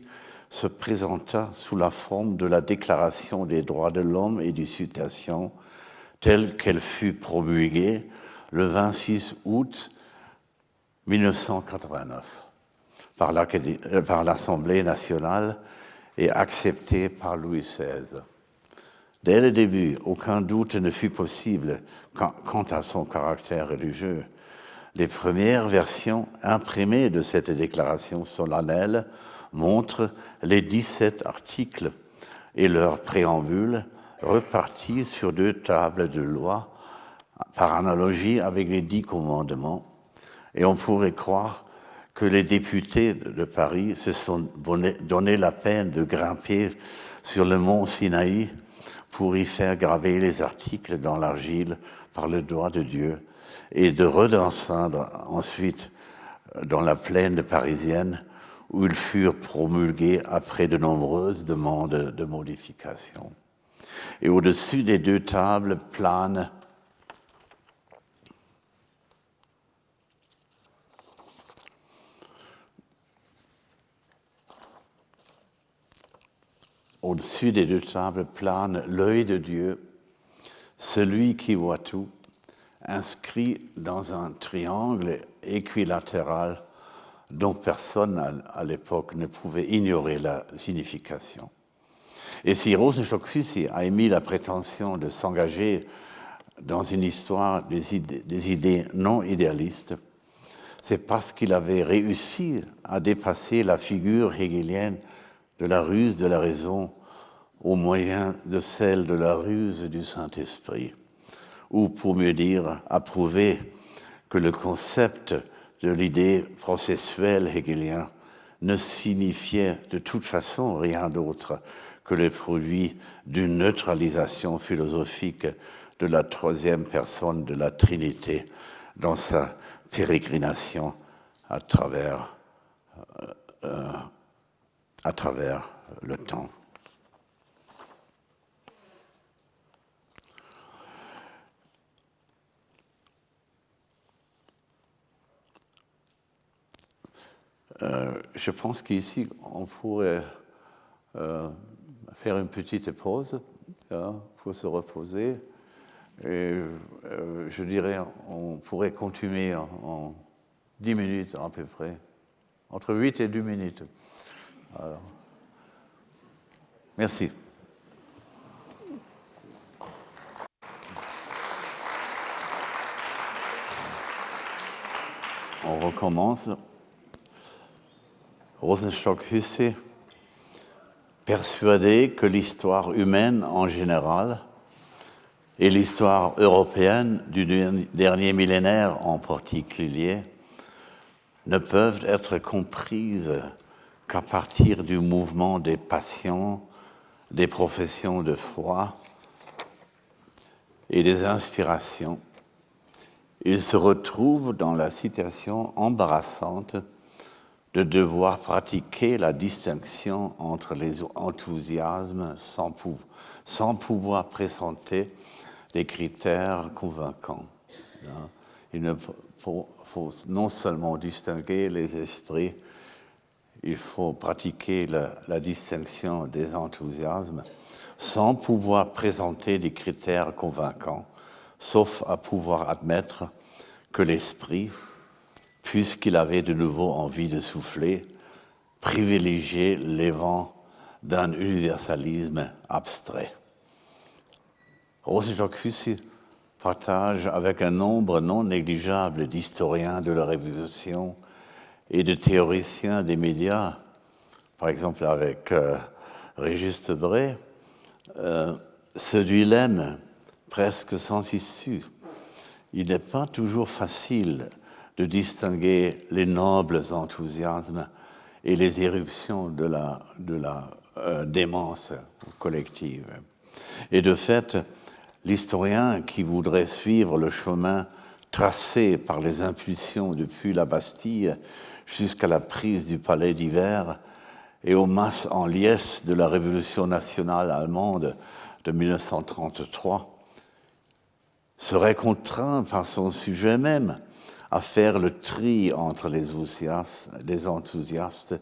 se présenta sous la forme de la Déclaration des droits de l'homme et du citation, telle qu'elle fut promulguée le 26 août 1989 par l'Assemblée nationale et acceptée par Louis XVI. Dès le début, aucun doute ne fut possible quant à son caractère religieux. Les premières versions imprimées de cette déclaration solennelle montrent les 17 articles et leur préambule repartis sur 2 tables de loi par analogie avec les 10 commandements. Et on pourrait croire que les députés de Paris se sont donné la peine de grimper sur le mont Sinaï pour y faire graver les articles dans l'argile par le doigt de Dieu et de redescendre ensuite dans la plaine parisienne où ils furent promulgués après de nombreuses demandes de modification. Et au-dessus des 2 tables planes au-dessus des 2 tables plane l'œil de Dieu, celui qui voit tout, inscrit dans un triangle équilatéral dont personne à l'époque ne pouvait ignorer la signification. Et si Rosenstock-Huessy a émis la prétention de s'engager dans une histoire des idées non idéalistes, c'est parce qu'il avait réussi à dépasser la figure hegelienne de la ruse de la raison au moyen de celle de la ruse du Saint-Esprit, ou pour mieux dire, à prouver que le concept de l'idée processuelle hegelien ne signifiait de toute façon rien d'autre que le produit d'une neutralisation philosophique de la 3e personne de la Trinité dans sa pérégrination à travers le temps. Je pense qu'ici, on pourrait faire une petite pause pour se reposer. Et je dirais, on pourrait continuer en 10 minutes à peu près, entre 8 et 10 minutes. Alors, merci. On recommence. Rosenstock-Huessy, persuadé que l'histoire humaine en général et l'histoire européenne du dernier millénaire en particulier ne peuvent être comprises qu'à partir du mouvement des passions, des professions de foi et des inspirations. Il se retrouve dans la situation embarrassante de devoir pratiquer la distinction entre les enthousiasmes sans pouvoir présenter des critères convaincants. Il faut non seulement distinguer les esprits, il faut pratiquer la distinction des enthousiasmes sans pouvoir présenter des critères convaincants, sauf à pouvoir admettre que l'esprit, puisqu'il avait de nouveau envie de souffler, privilégiait les vents d'un universalisme abstrait. Rosenstock-Huessy partage avec un nombre non négligeable d'historiens de la Révolution et de théoriciens des médias, par exemple avec Régis Debray, ce dilemme presque sans issue. Il n'est pas toujours facile de distinguer les nobles enthousiasmes et les éruptions de la démence collective. Et de fait, l'historien qui voudrait suivre le chemin tracé par les impulsions depuis la Bastille jusqu'à la prise du palais d'hiver et aux masses en liesse de la Révolution nationale allemande de 1933, serait contraint par son sujet même à faire le tri entre les enthousiastes,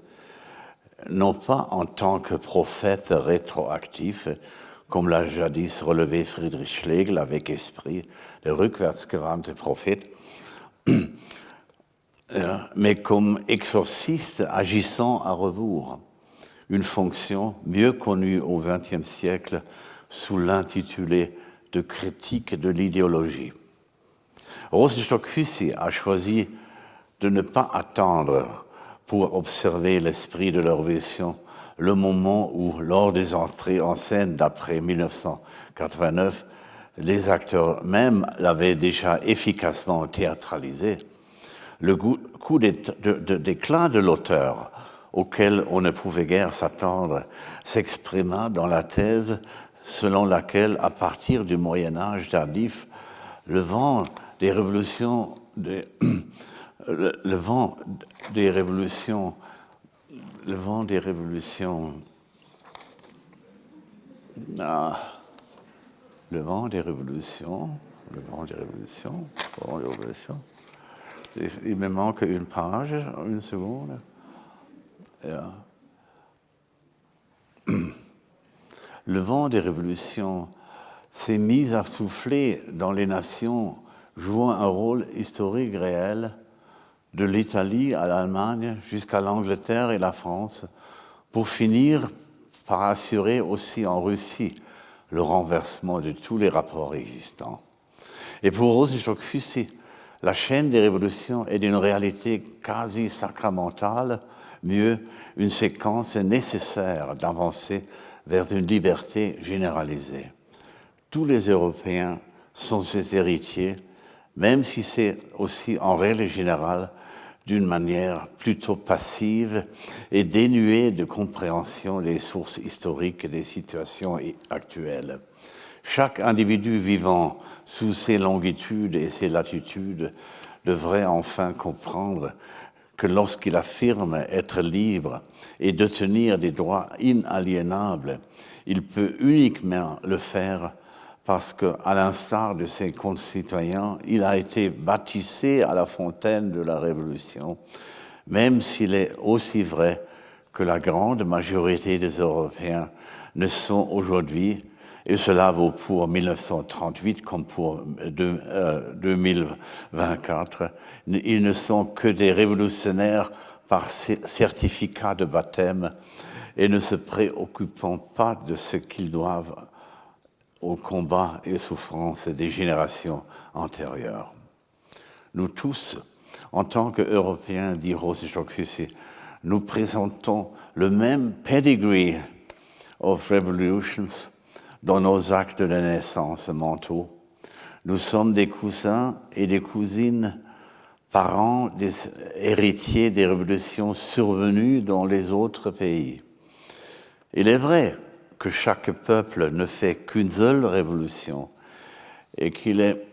non pas en tant que prophète rétroactif, comme l'a jadis relevé Friedrich Schlegel avec esprit, le rückwärtsgewandte Prophet, mais comme exorciste agissant à rebours, une fonction mieux connue au XXe siècle sous l'intitulé de critique de l'idéologie. Rosenstock-Huessy a choisi de ne pas attendre pour observer l'esprit de leur vision le moment où, lors des entrées en scène d'après 1989, les acteurs même l'avaient déjà efficacement théâtralisé. Le coup d'éclat de l'auteur, auquel on ne pouvait guère s'attendre, s'exprima dans la thèse selon laquelle, à partir du Moyen-Âge tardif, le vent des révolutions il me manque une page, une seconde. Le vent des révolutions s'est mis à souffler dans les nations, jouant un rôle historique réel, de l'Italie à l'Allemagne jusqu'à l'Angleterre et la France, pour finir par assurer aussi en Russie le renversement de tous les rapports existants. Et pour Rosenstock-Huessy, la chaîne des révolutions est d'une réalité quasi sacramentale, mieux, une séquence nécessaire d'avancer vers une liberté généralisée. Tous les Européens sont ses héritiers, même si c'est aussi en règle générale d'une manière plutôt passive et dénuée de compréhension des sources historiques et des situations actuelles. Chaque individu vivant sous ses longitudes et ses latitudes devrait enfin comprendre que lorsqu'il affirme être libre et détenir des droits inaliénables, il peut uniquement le faire parce qu'à l'instar de ses concitoyens, il a été baptisé à la fontaine de la Révolution, même s'il est aussi vrai que la grande majorité des Européens ne sont aujourd'hui, et cela vaut pour 1938 comme pour 2024, ils ne sont que des révolutionnaires par certificat de baptême et ne se préoccupant pas de ce qu'ils doivent au combat et souffrances des générations antérieures. Nous tous, en tant qu'Européens, dit Rosenstock-Huessy, nous présentons le même pedigree of revolutions dans nos actes de naissance mentaux. Nous sommes des cousins et des cousines, parents des héritiers des révolutions survenues dans les autres pays. Il est vrai que chaque peuple ne fait qu'une seule révolution et qu'il est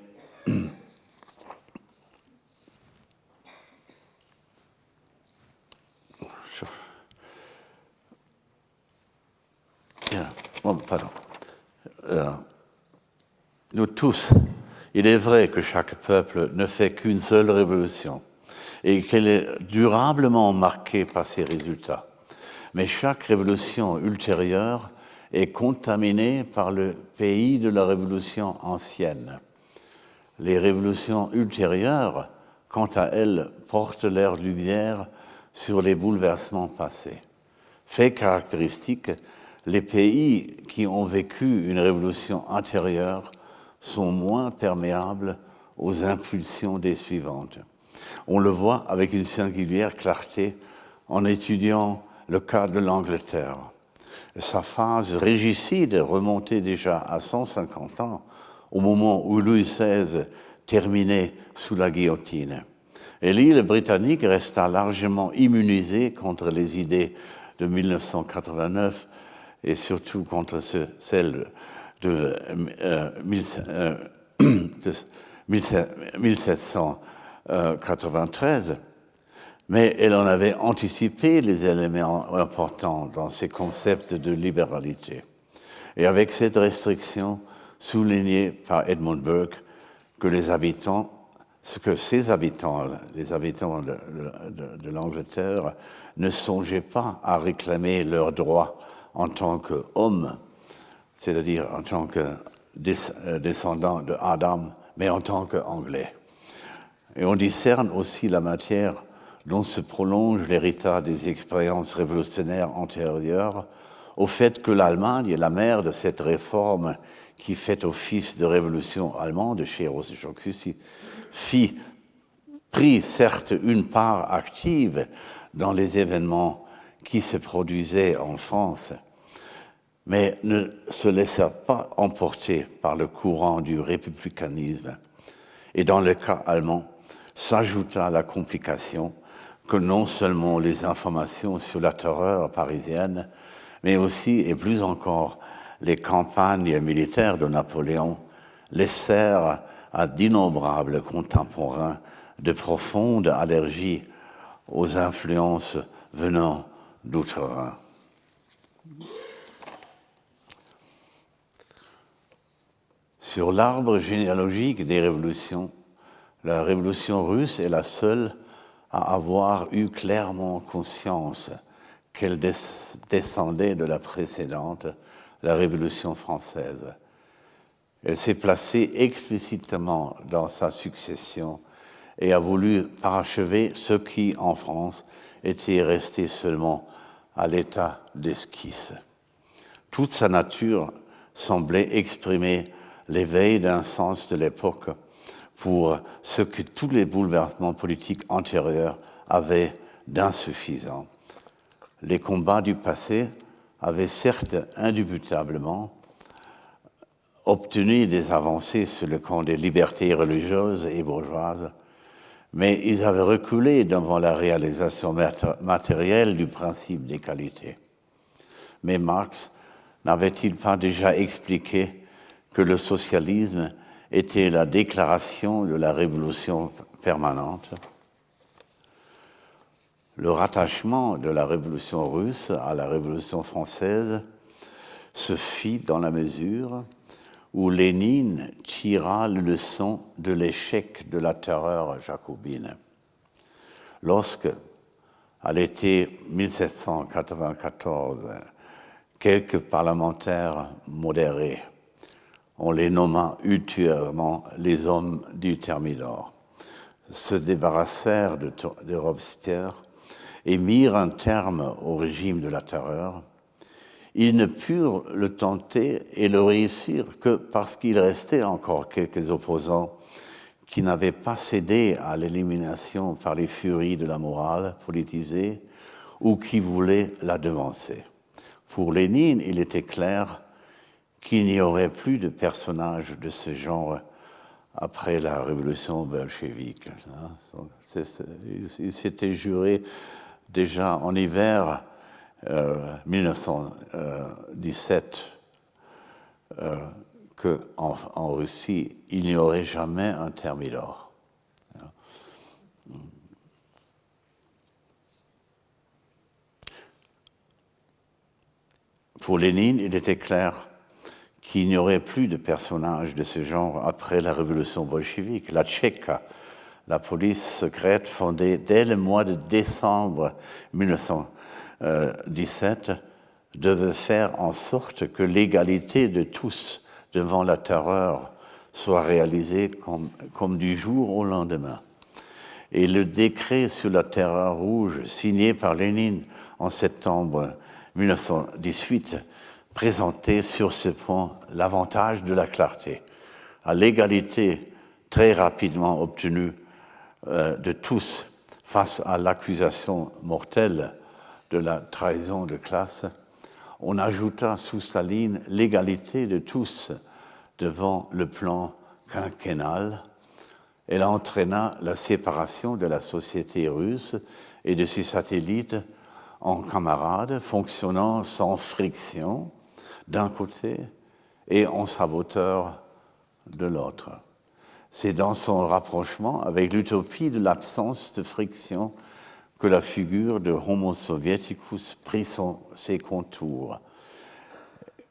nous tous, il est vrai que chaque peuple ne fait qu'une seule révolution et qu'elle est durablement marquée par ses résultats. Mais chaque révolution ultérieure est contaminée par le pays de la révolution ancienne. Les révolutions ultérieures, quant à elles, portent leur lumière sur les bouleversements passés. Fait caractéristique, les pays qui ont vécu une révolution antérieure sont moins perméables aux impulsions des suivantes. On le voit avec une singulière clarté en étudiant le cas de l'Angleterre. Sa phase régicide remontait déjà à 150 ans, au moment où Louis XVI terminait sous la guillotine. Et l'île britannique resta largement immunisée contre les idées de 1989 et surtout contre celles de 1793. Mais elle en avait anticipé les éléments importants dans ses concepts de libéralité. Et avec cette restriction soulignée par Edmund Burke, que les habitants, ce que ces habitants, les habitants de l'Angleterre, ne songeaient pas à réclamer leurs droits en tant qu'hommes, c'est-à-dire en tant que descendants de Adam, mais en tant qu'Anglais. Et on discerne aussi la matière dont se prolonge l'héritage des expériences révolutionnaires antérieures au fait que l'Allemagne est la mère de cette réforme qui fait office de révolution allemande chez Rosa-Jocussy, prit certes une part active dans les événements qui se produisaient en France, mais ne se laissa pas emporter par le courant du républicanisme. Et dans le cas allemand, s'ajouta la complication que non seulement les informations sur la terreur parisienne, mais aussi, et plus encore, les campagnes militaires de Napoléon laissèrent à d'innombrables contemporains de profondes allergies aux influences venant d'outre-Rhin. Sur l'arbre généalogique des révolutions, la révolution russe est la seule à avoir eu clairement conscience qu'elle descendait de la précédente, la Révolution française. Elle s'est placée explicitement dans sa succession et a voulu parachever ce qui, en France, était resté seulement à l'état d'esquisse. Toute sa nature semblait exprimer l'éveil d'un sens de l'époque pour ce que tous les bouleversements politiques antérieurs avaient d'insuffisant. Les combats du passé avaient certes indubitablement obtenu des avancées sur le camp des libertés religieuses et bourgeoises, mais ils avaient reculé devant la réalisation matérielle du principe d'égalité. Mais Marx n'avait-il pas déjà expliqué que le socialisme était la déclaration de la révolution permanente? Le rattachement de la révolution russe à la révolution française se fit dans la mesure où Lénine tira la leçon de l'échec de la terreur jacobine. Lorsque, à l'été 1794, quelques parlementaires modérés, on les nomma ultérieurement les hommes du Thermidor, se débarrassèrent de Robespierre et mirent un terme au régime de la terreur, ils ne purent le tenter et le réussir que parce qu'il restait encore quelques opposants qui n'avaient pas cédé à l'élimination par les furies de la morale politisée ou qui voulaient la devancer. Pour Lénine, il était clair qu'il n'y aurait plus de personnages de ce genre après la révolution bolchevique. Il s'était juré déjà en hiver 1917 qu'en Russie, il n'y aurait jamais un Thermidor. Pour Lénine, il était clair qu'il n'y aurait plus de personnages de ce genre après la révolution bolchevique. La Tchéka, la police secrète fondée dès le mois de décembre 1917, devait faire en sorte que l'égalité de tous devant la terreur soit réalisée comme du jour au lendemain. Et le décret sur la terreur rouge, signé par Lénine en septembre 1918, présentait sur ce point l'avantage de la clarté. À l'égalité très rapidement obtenue de tous face à l'accusation mortelle de la trahison de classe, on ajouta sous Staline l'égalité de tous devant le plan quinquennal. Elle entraîna la séparation de la société russe et de ses satellites en camarades fonctionnant sans friction d'un côté et en saboteurs de l'autre. C'est dans son rapprochement avec l'utopie de l'absence de friction que la figure de Homo soviéticus prit ses contours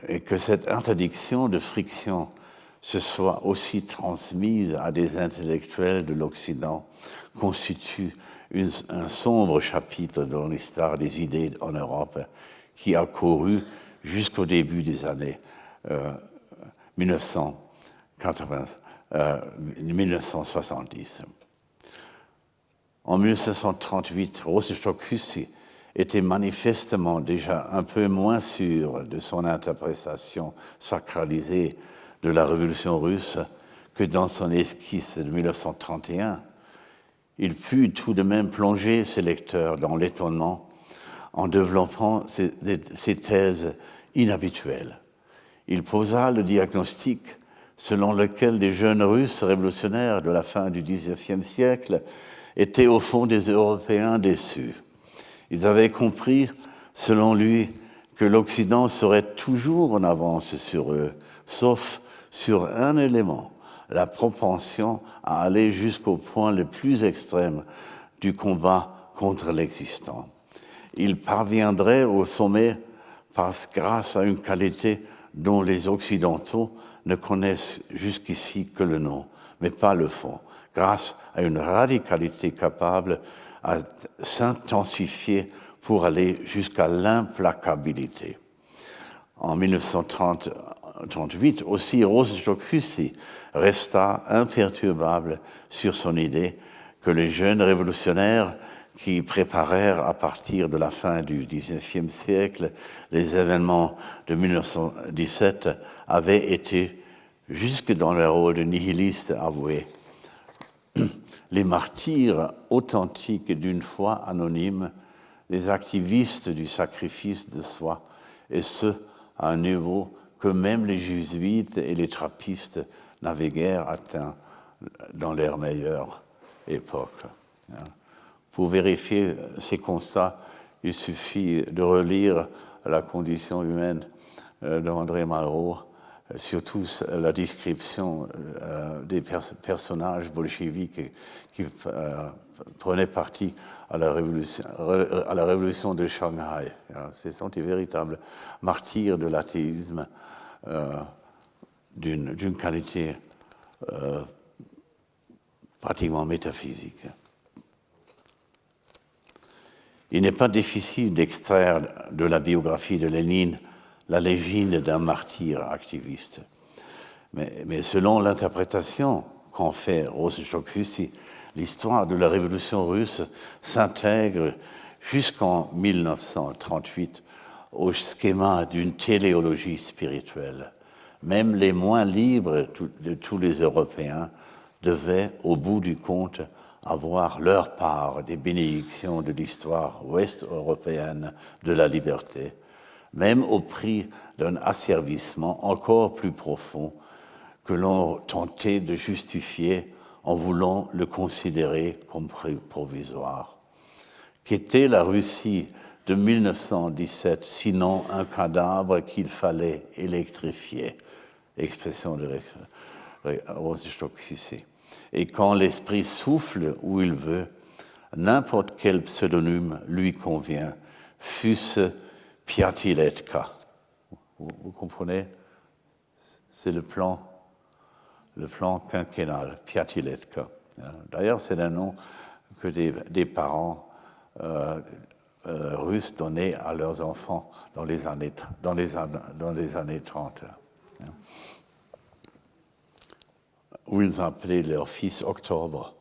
et que cette interdiction de friction se soit aussi transmise à des intellectuels de l'Occident constitue un sombre chapitre dans l'histoire des idées en Europe qui a couru jusqu'au début des années 1970. En 1938, Rosenstock-Huessy était manifestement déjà un peu moins sûr de son interprétation sacralisée de la Révolution russe que dans son esquisse de 1931. Il put tout de même plonger ses lecteurs dans l'étonnement en développant ses thèses inhabituelles. Il posa le diagnostic selon lequel les jeunes Russes révolutionnaires de la fin du XIXe siècle étaient au fond des Européens déçus. Ils avaient compris, selon lui, que l'Occident serait toujours en avance sur eux, sauf sur un élément, la propension à aller jusqu'au point le plus extrême du combat contre l'existant. Ils parviendraient au sommet grâce à une qualité dont les Occidentaux ne connaissent jusqu'ici que le nom, mais pas le fond, grâce à une radicalité capable à s'intensifier pour aller jusqu'à l'implacabilité. En 1938, aussi, Rosenstock-Huessy resta imperturbable sur son idée que les jeunes révolutionnaires qui préparèrent à partir de la fin du XIXe siècle les événements de 1917 avaient été, jusque dans leur rôle de nihilistes avoués, les martyrs authentiques d'une foi anonyme, des activistes du sacrifice de soi, et ce, à un niveau que même les jésuites et les trappistes n'avaient guère atteint dans leur meilleure époque. Pour vérifier ces constats, il suffit de relire La condition humaine d'André Malraux, surtout la description des personnages bolcheviques qui prenaient parti à la révolution de Shanghai. Ce sont des véritables martyrs de l'athéisme d'une qualité pratiquement métaphysique. Il n'est pas difficile d'extraire de la biographie de Lénine la légende d'un martyr activiste. Mais selon l'interprétation qu'en fait Rosenstock-Huessy, l'histoire de la révolution russe s'intègre jusqu'en 1938 au schéma d'une téléologie spirituelle. Même les moins libres de tous les Européens devaient, au bout du compte, avoir leur part des bénédictions de l'histoire ouest-européenne de la liberté, même au prix d'un asservissement encore plus profond que l'on tentait de justifier en voulant le considérer comme provisoire. Qu'était la Russie de 1917, sinon un cadavre qu'il fallait électrifier, expression de Rosenstock-Huessy. Et quand l'esprit souffle où il veut, n'importe quel pseudonyme lui convient, fût-ce Piatiletka. Vous comprenez? C'est le plan quinquennal, Piatiletka. D'ailleurs, c'est un nom que des parents russes donnaient à leurs enfants dans les années 30. Où ils appelaient leur fils Octobre.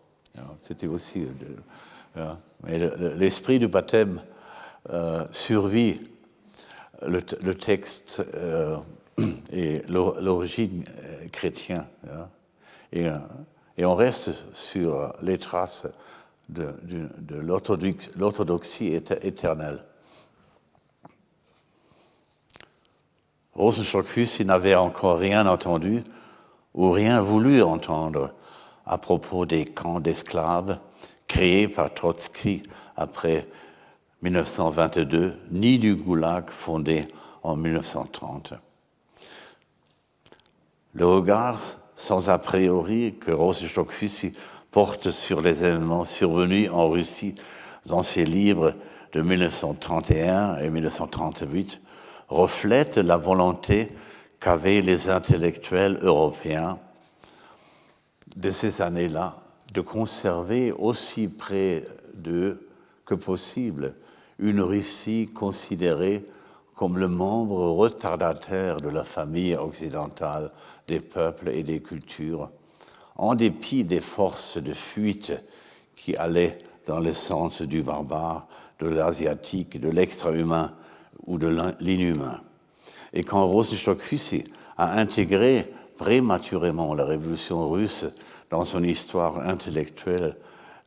C'était aussi... Mais l'esprit du baptême survit le texte et l'origine chrétienne. Et on reste sur les traces de l'orthodoxie éternelle. Rosenstock-Huessy n'avait encore rien entendu ou rien voulu entendre à propos des camps d'esclaves créés par Trotsky après 1922, ni du goulag fondé en 1930. Le regard sans a priori que Rosenstock-Huessy porte sur les événements survenus en Russie dans ses livres de 1931 et 1938 reflète la volonté qu'avaient les intellectuels européens de ces années-là de conserver aussi près d'eux que possible une Russie considérée comme le membre retardataire de la famille occidentale des peuples et des cultures, en dépit des forces de fuite qui allaient dans le sens du barbare, de l'asiatique, de l'extra-humain ou de l'inhumain. Et quand Rosenstock-Huessy a intégré prématurément la révolution russe dans son histoire intellectuelle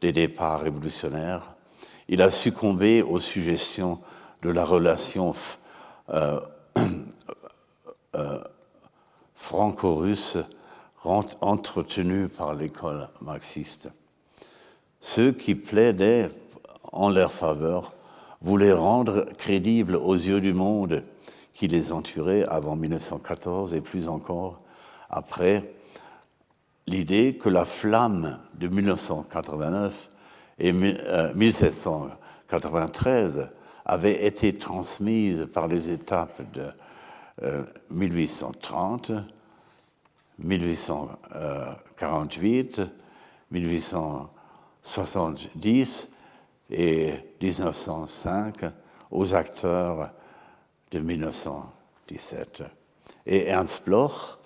des départs révolutionnaires, il a succombé aux suggestions de la relation franco-russe entretenue par l'école marxiste. Ceux qui plaidaient en leur faveur voulaient rendre crédible aux yeux du monde qui les entourait avant 1914 et plus encore après l'idée que la flamme de 1989 et 1793 avait été transmise par les étapes de 1830, 1848, 1870 et 1905 aux acteurs de 1917. Et Ernst Bloch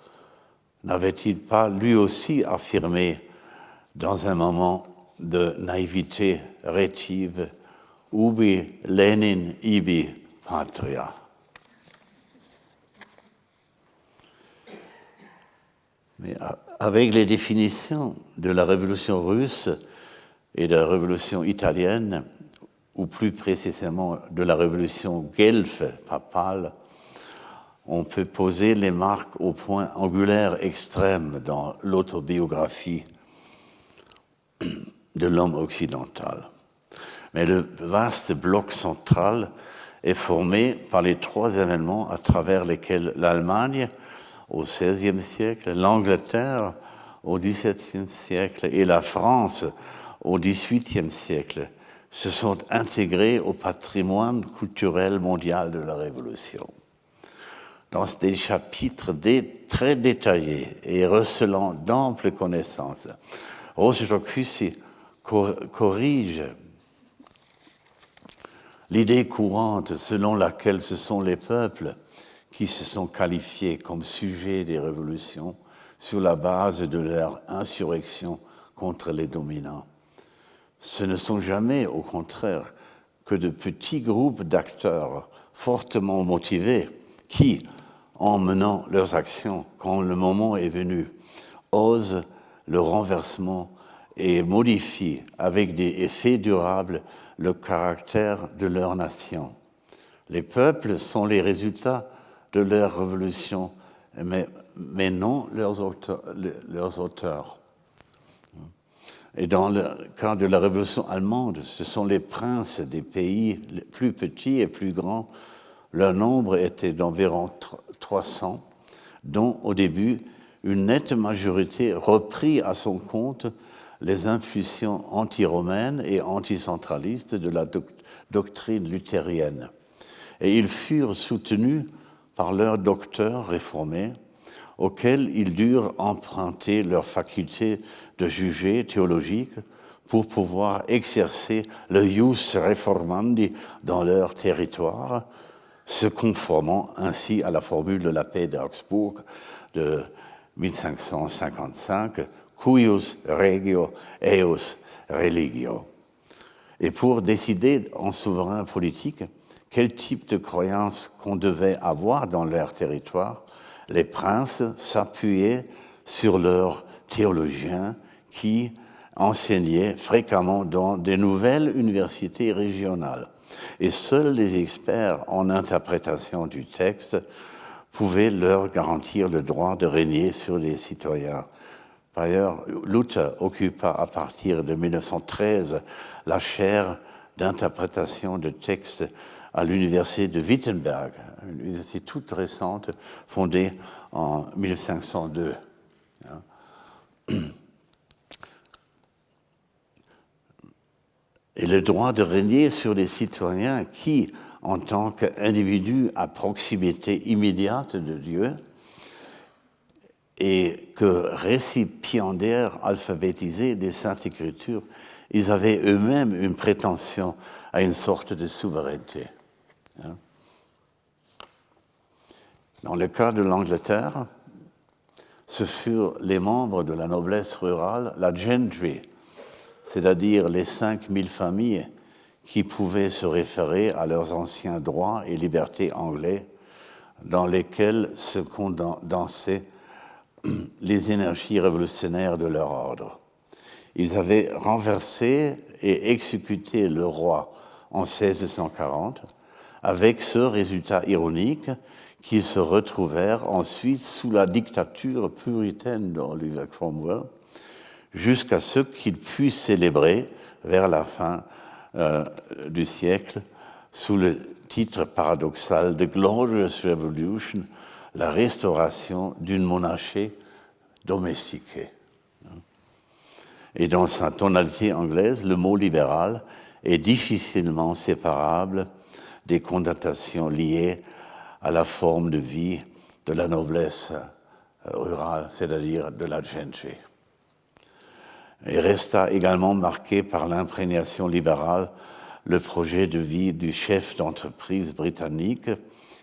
n'avait-il pas lui aussi affirmé dans un moment de naïveté rétive « Ubi Lenin ibi patria ». Mais avec les définitions de la révolution russe et de la révolution italienne, ou plus précisément de la révolution guelfe papale, on peut poser les marques au point angulaire extrême dans l'autobiographie de l'homme occidental. Mais le vaste bloc central est formé par les trois événements à travers lesquels l'Allemagne, au XVIe siècle, l'Angleterre au XVIIe siècle et la France au XVIIIe siècle se sont intégrés au patrimoine culturel mondial de la Révolution. Dans des chapitres très détaillés et recelant d'amples connaissances, Rosenstock-Huessy corrige l'idée courante selon laquelle ce sont les peuples qui se sont qualifiés comme sujets des révolutions sur la base de leur insurrection contre les dominants. Ce ne sont jamais, au contraire, que de petits groupes d'acteurs fortement motivés qui, en menant leurs actions quand le moment est venu, osent le renversement et modifient avec des effets durables le caractère de leur nation. Les peuples sont les résultats de leur révolution, mais non leurs auteurs. Et dans le cas de la révolution allemande, ce sont les princes des pays plus petits et plus grands. Leur nombre était d'environ 300, dont au début, une nette majorité reprit à son compte les impulsions anti-romaines et anticentralistes de la doctrine luthérienne. Et ils furent soutenus par leurs docteurs réformés, auxquels ils durent emprunter leur faculté de juger théologique pour pouvoir exercer le ius reformandi dans leur territoire, se conformant ainsi à la formule de la paix d'Augsbourg de 1555, cuius regio eius religio. Et pour décider en souverain politique quel type de croyance qu'on devait avoir dans leur territoire, les princes s'appuyaient sur leurs théologiens qui enseignaient fréquemment dans des nouvelles universités régionales. Et seuls les experts en interprétation du texte pouvaient leur garantir le droit de régner sur les citoyens. Par ailleurs, Luther occupa à partir de 1913 la chaire d'interprétation de textes à l'université de Wittenberg, une université toute récente, fondée en 1502. et le droit de régner sur les citoyens qui, en tant qu'individus à proximité immédiate de Dieu, et que récipiendaires alphabétisés des Saintes Écritures, ils avaient eux-mêmes une prétention à une sorte de souveraineté. Dans le cas de l'Angleterre, ce furent les membres de la noblesse rurale, la gentry, c'est-à-dire les 5000 familles qui pouvaient se référer à leurs anciens droits et libertés anglais, dans lesquels se condensaient les énergies révolutionnaires de leur ordre. Ils avaient renversé et exécuté le roi en 1640, avec ce résultat ironique qu'ils se retrouvèrent ensuite sous la dictature puritaine d'Oliver Cromwell, jusqu'à ce qu'ils puissent célébrer, vers la fin du siècle, sous le titre paradoxal « The Glorious Revolution », la restauration d'une monarchie domestiquée. Et dans sa tonalité anglaise, le mot libéral est difficilement séparable des connotations liées à la forme de vie de la noblesse rurale, c'est-à-dire de la gentry. Et resta également marqué par l'imprégnation libérale le projet de vie du chef d'entreprise britannique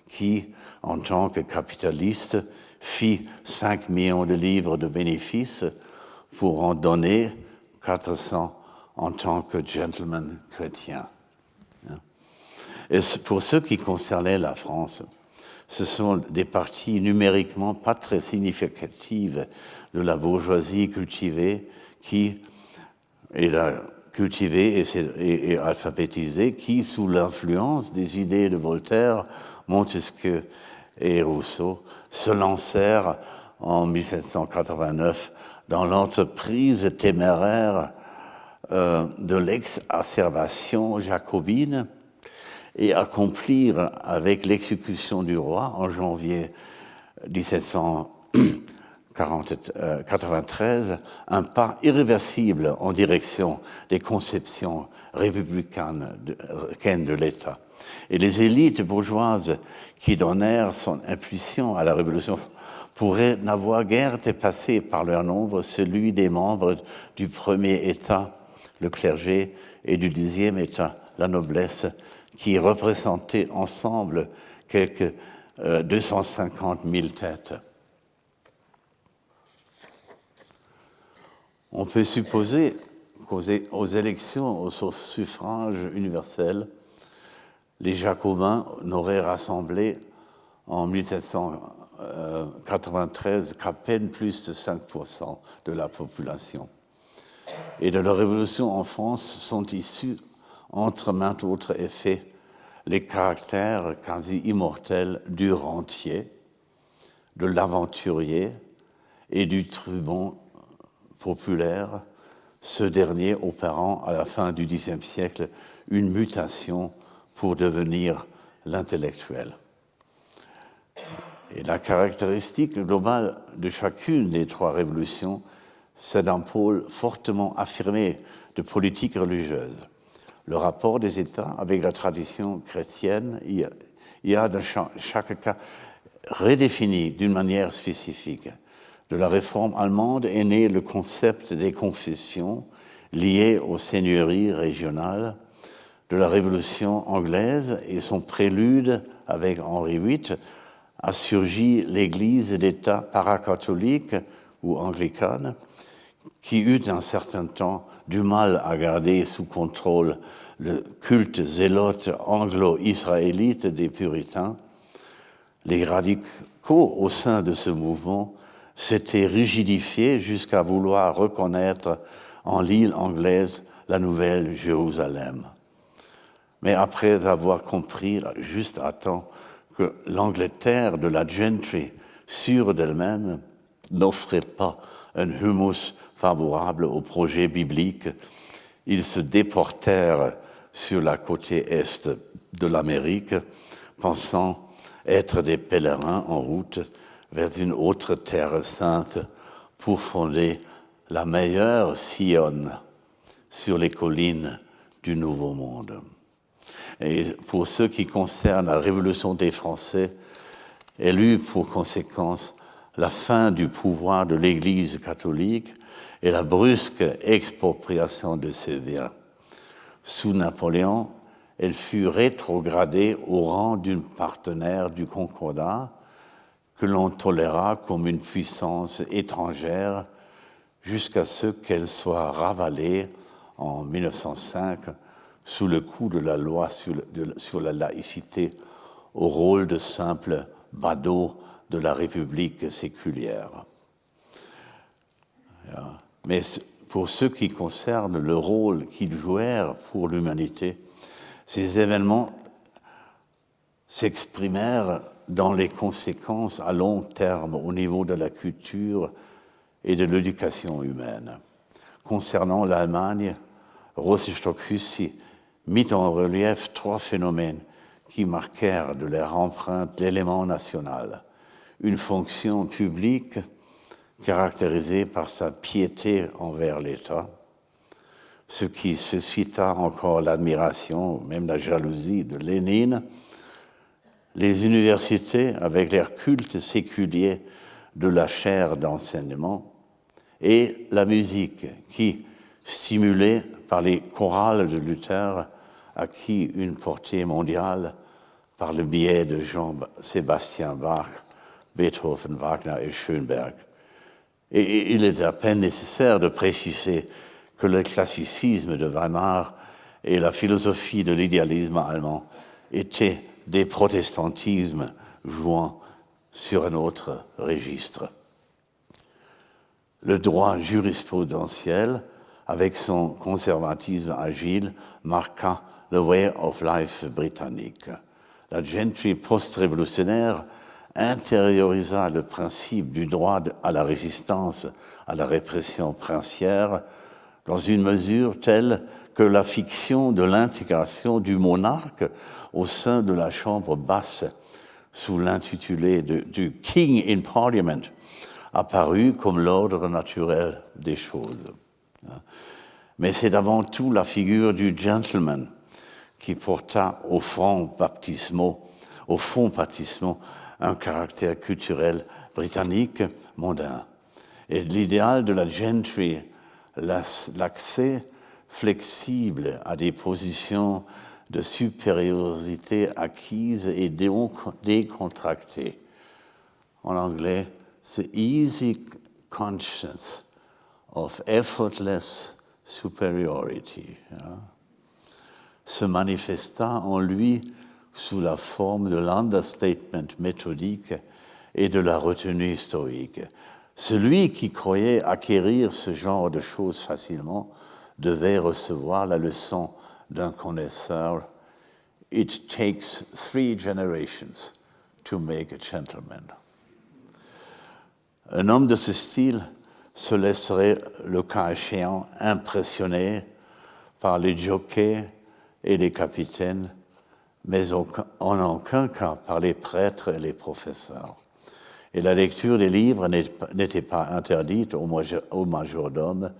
qui, en tant que capitaliste, fit 5 millions de livres de bénéfices pour en donner 400 en tant que gentleman chrétien. Et pour ce qui concernait la France, ce sont des parties numériquement pas très significatives de la bourgeoisie cultivée et alphabétisée qui, sous l'influence des idées de Voltaire, Montesquieu et Rousseau, se lancèrent en 1789 dans l'entreprise téméraire de l'exacerbation jacobine et accomplirent avec l'exécution du roi en janvier 1793 un pas irréversible en direction des conceptions républicaines de l'État. Et les élites bourgeoises qui donnèrent son impulsion à la Révolution pourraient n'avoir guère dépassé par leur nombre celui des membres du premier État, le clergé, et du deuxième État, la noblesse, qui représentaient ensemble quelques 250 000 têtes. On peut supposer qu'aux élections au suffrage universel, les Jacobins n'auraient rassemblé en 1793 qu'à peine plus de 5% de la population. Et de la Révolution en France sont issus, entre maints autres effets, les caractères quasi immortels du rentier, de l'aventurier et du tribun populaire, ce dernier opérant à la fin du Xe siècle une mutation pour devenir l'intellectuel. Et la caractéristique globale de chacune des trois révolutions, c'est d'un pôle fortement affirmé de politique religieuse. Le rapport des États avec la tradition chrétienne y a dans chaque cas redéfini d'une manière spécifique. De la réforme allemande est né le concept des confessions liées aux seigneuries régionales. De la Révolution anglaise et son prélude avec Henri VIII a surgi l'Église d'État paracatholique ou anglicane qui eut un certain temps du mal à garder sous contrôle le culte zélote anglo-israélite des puritains. Les radicaux au sein de ce mouvement s'étaient rigidifiés jusqu'à vouloir reconnaître en l'île anglaise la nouvelle Jérusalem. Mais après avoir compris juste à temps que l'Angleterre de la gentry, sûre d'elle-même, n'offrait pas un humus favorable au projet biblique, ils se déportèrent sur la côte est de l'Amérique, pensant être des pèlerins en route vers une autre terre sainte pour fonder la meilleure Sion sur les collines du Nouveau Monde. Et pour ce qui concerne la Révolution des Français, elle eut pour conséquence la fin du pouvoir de l'Église catholique et la brusque expropriation de ses biens. Sous Napoléon, elle fut rétrogradée au rang d'une partenaire du Concordat que l'on toléra comme une puissance étrangère jusqu'à ce qu'elle soit ravalée en 1905 sous le coup de la loi sur la laïcité au rôle de simple badaud de la République séculière. Mais pour ce qui concerne le rôle qu'ils jouèrent pour l'humanité, ces événements s'exprimèrent dans les conséquences à long terme au niveau de la culture et de l'éducation humaine. Concernant l'Allemagne, Rosi-Stockhussi mit en relief 3 phénomènes qui marquèrent de leur empreinte l'élément national. Une fonction publique caractérisée par sa piété envers l'État, ce qui suscita encore l'admiration, même la jalousie de Lénine, les universités avec leur culte séculier de la chaire d'enseignement, et la musique qui, stimulée par les chorales de Luther, acquit une portée mondiale par le biais de Jean-Sébastien Bach, Beethoven, Wagner et Schönberg. Et il est à peine nécessaire de préciser que le classicisme de Weimar et la philosophie de l'idéalisme allemand étaient des protestantismes jouant sur un autre registre. Le droit jurisprudentiel, avec son conservatisme agile, marqua le way of life britannique. La gentry post-révolutionnaire intériorisa le principe du droit à la résistance à la répression princière dans une mesure telle que la fiction de l'intégration du monarque au sein de la chambre basse sous l'intitulé du « King in Parliament » apparut comme l'ordre naturel des choses. Mais c'est avant tout la figure du gentleman qui porta au fond baptismaux un caractère culturel britannique mondain. Et l'idéal de la gentry, l'accès flexible à des positions de supériorité acquises et décontractées. En anglais, the easy conscience of effortless superiority, se manifesta en lui sous la forme de l'understatement méthodique et de la retenue stoïque. Celui qui croyait acquérir ce genre de choses facilement devait recevoir la leçon d'un connaisseur. It takes 3 generations to make a gentleman. Un homme de ce style se laisserait, le cas échéant, impressionner par les jockeys et les capitaines, mais en aucun cas par les prêtres et les professeurs. Et la lecture des livres n'était pas interdite au majordome,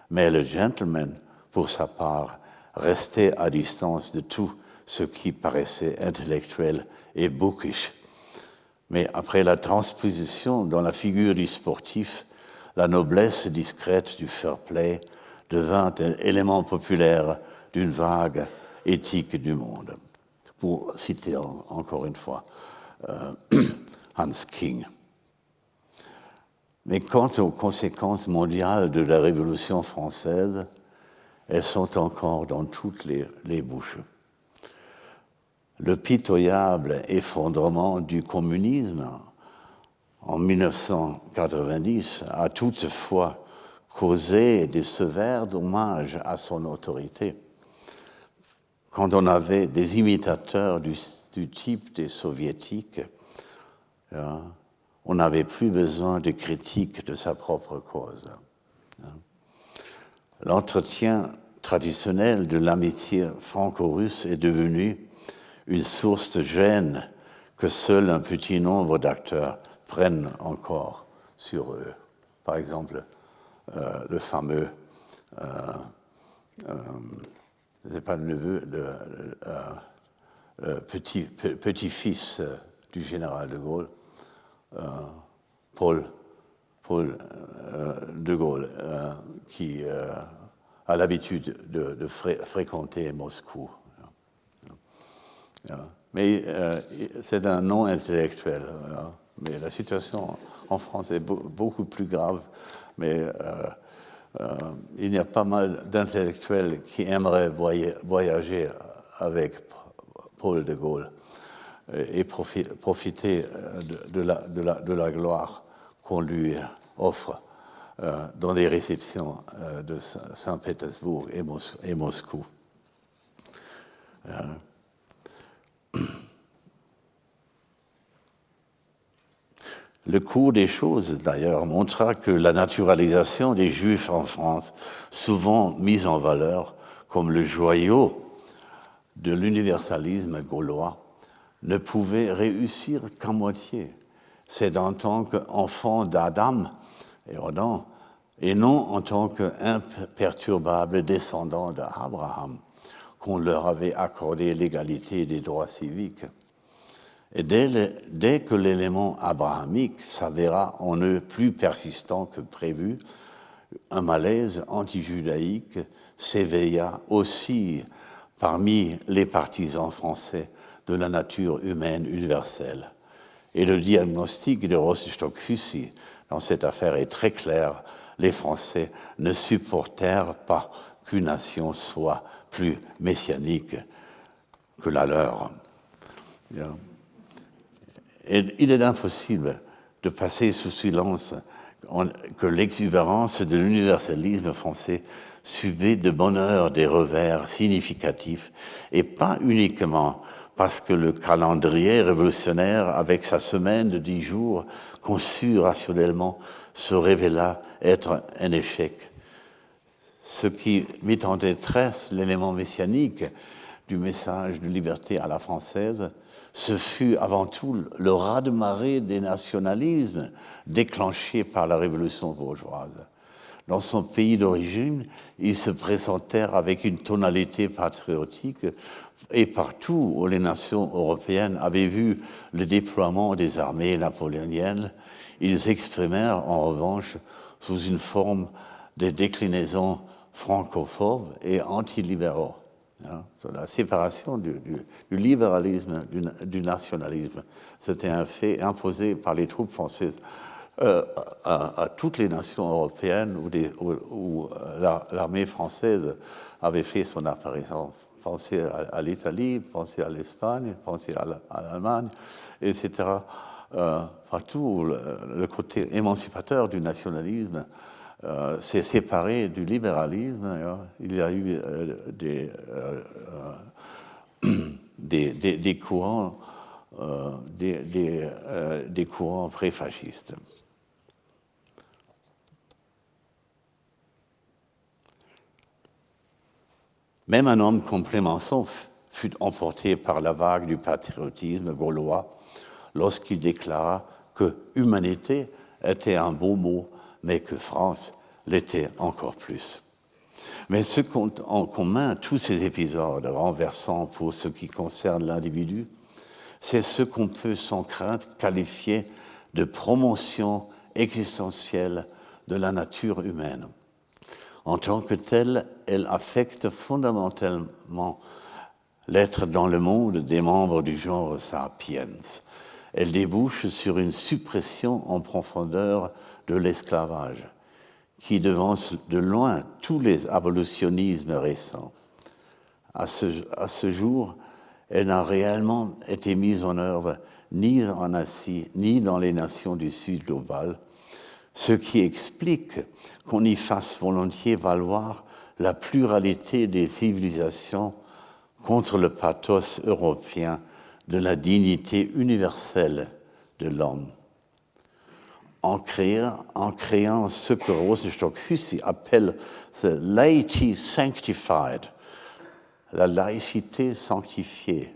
mais le gentleman, pour sa part, restait à distance de tout ce qui paraissait intellectuel et bookish. Mais après la transposition dans la figure du sportif, la noblesse discrète du fair play devint un élément populaire d'une vague éthique du monde. Pour citer encore une fois Hans King. Mais quant aux conséquences mondiales de la Révolution française, elles sont encore dans toutes les bouches. Le pitoyable effondrement du communisme en 1990 a toutefois causé de sévères dommages à son autorité. Quand on avait des imitateurs du type des soviétiques, on n'avait plus besoin de critiques de sa propre cause. L'entretien traditionnel de l'amitié franco-russe est devenu une source de gêne que seul un petit nombre d'acteurs prennent encore sur eux. Par exemple, le fameux c'est pas le neveu, le petit-fils du général de Gaulle, Paul de Gaulle, qui a l'habitude de fréquenter Moscou. Mais c'est un nom intellectuel. Mais la situation en France est beaucoup plus grave. Mais il y a pas mal d'intellectuels qui aimeraient voyager avec Paul de Gaulle et profiter de la gloire qu'on lui offre dans les réceptions de Saint-Pétersbourg et Moscou. Le cours des choses, d'ailleurs, montra que la naturalisation des Juifs en France, souvent mise en valeur comme le joyau de l'universalisme gaulois, ne pouvait réussir qu'à moitié. C'est en tant qu'enfant d'Adam et Adam, et non en tant qu'imperturbable descendant d'Abraham, qu'on leur avait accordé l'égalité des droits civiques. Et dès que l'élément abrahamique s'avéra en eux plus persistant que prévu, un malaise anti-judaïque s'éveilla aussi parmi les partisans français de la nature humaine universelle. Et le diagnostic de Rosenstock-Huessy dans cette affaire est très clair. Les Français ne supportèrent pas qu'une nation soit plus messianique que la leur. Et il est impossible de passer sous silence que l'exubérance de l'universalisme français subit de bonne heure des revers significatifs, et pas uniquement parce que le calendrier révolutionnaire, avec sa semaine de 10 jours, conçu rationnellement, se révéla être un échec. Ce qui mit en détresse l'élément messianique du message de liberté à la française, ce fut avant tout le raz-de-marée des nationalismes déclenché par la révolution bourgeoise. Dans son pays d'origine, ils se présentèrent avec une tonalité patriotique, et partout où les nations européennes avaient vu le déploiement des armées napoléoniennes, ils exprimèrent en revanche sous une forme de déclinaison francophobes et antilibéraux. Sur la séparation du libéralisme du nationalisme. C'était un fait imposé par les troupes françaises à toutes les nations européennes où l'armée française avait fait son apparition. Pensez à l'Italie, pensez à l'Espagne, pensez à l'Allemagne, etc. Partout, le côté émancipateur du nationalisme s'est séparé du libéralisme. Il y a eu des courants, des courants pré-fascistes. Même un homme comme Clémenceau fut emporté par la vague du patriotisme gaulois lorsqu'il déclara que humanité était un beau mot, mais que France l'était encore plus. Mais ce qu'ont en commun tous ces épisodes renversants pour ce qui concerne l'individu, c'est ce qu'on peut sans crainte qualifier de promotion existentielle de la nature humaine. En tant que telle, elle affecte fondamentalement l'être dans le monde des membres du genre sapiens. Elle débouche sur une suppression en profondeur de l'esclavage, qui devance de loin tous les abolitionnismes récents. À ce jour, elle n'a réellement été mise en œuvre ni en Asie, ni dans les nations du Sud global, ce qui explique qu'on y fasse volontiers valoir la pluralité des civilisations contre le pathos européen de la dignité universelle de l'homme. En créant ce que Rosenstock-Huessy appelle « the laity sanctified », la laïcité sanctifiée.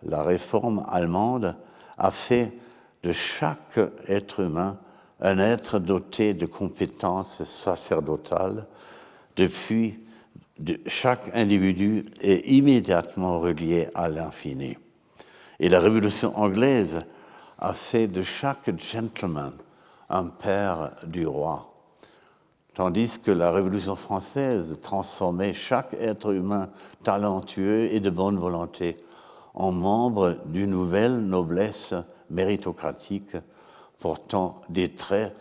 La réforme allemande a fait de chaque être humain un être doté de compétences sacerdotales depuis de chaque individu est immédiatement relié à l'infini. Et la Révolution anglaise a fait de chaque gentleman un père du roi, tandis que la Révolution française transformait chaque être humain talentueux et de bonne volonté en membre d'une nouvelle noblesse méritocratique portant des traits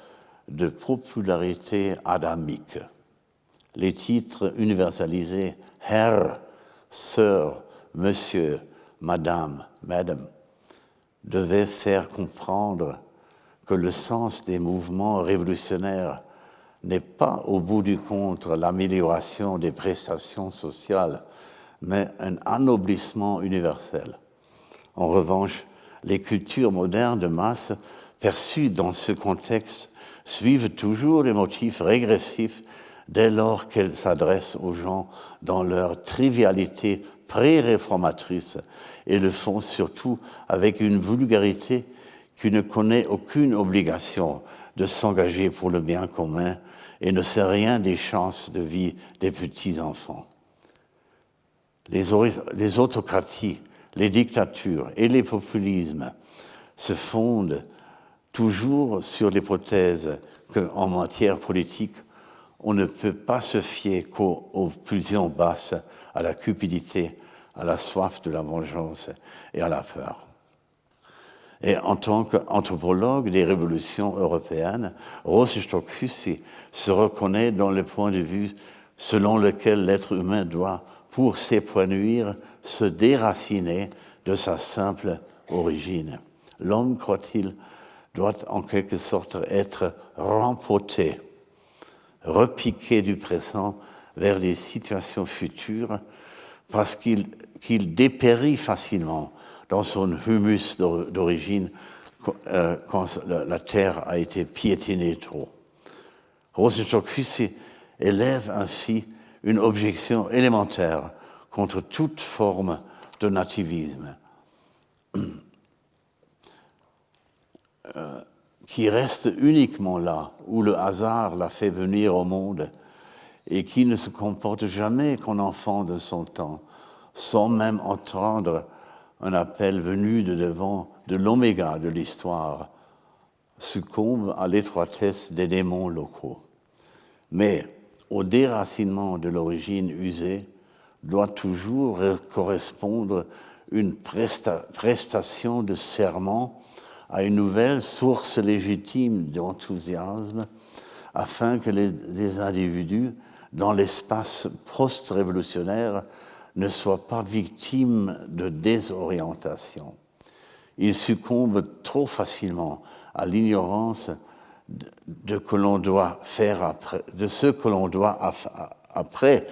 de popularité adamique. Les titres universalisés Herr, Sir, Monsieur, Madame, Madame devaient faire comprendre que le sens des mouvements révolutionnaires n'est pas au bout du compte l'amélioration des prestations sociales, mais un anoblissement universel. En revanche, les cultures modernes de masse perçues dans ce contexte suivent toujours les motifs régressifs dès lors qu'elles s'adressent aux gens dans leur trivialité pré-réformatrice et le font surtout avec une vulgarité qui ne connaît aucune obligation de s'engager pour le bien commun et ne sait rien des chances de vie des petits-enfants. Les autocraties, les dictatures et les populismes se fondent toujours sur l'hypothèse qu'en matière politique, on ne peut pas se fier qu'aux pulsions basses, à la cupidité, à la soif de la vengeance et à la peur. Et en tant qu'anthropologue des révolutions européennes, Rosa Stockhussi se reconnaît dans le point de vue selon lequel l'être humain doit, pour s'épanouir, se déraciner de sa simple origine. L'homme, croit-il, doit en quelque sorte être rempoté, repiqué du présent vers des situations futures parce qu'il dépérit facilement dans son humus d'origine quand la terre a été piétinée trop. Rosa Stockhussi élève ainsi une objection élémentaire contre toute forme de nativisme qui reste uniquement là où le hasard l'a fait venir au monde et qui ne se comporte jamais qu'en enfant de son temps, sans même entendre un appel venu de devant de l'oméga de l'histoire, succombe à l'étroitesse des démons locaux. Mais au déracinement de l'origine usée doit toujours correspondre une prestation de serment à une nouvelle source légitime d'enthousiasme afin que les individus, dans l'espace post-révolutionnaire, ne soient pas victimes de désorientation. Ils succombent trop facilement à l'ignorance de ce que l'on doit après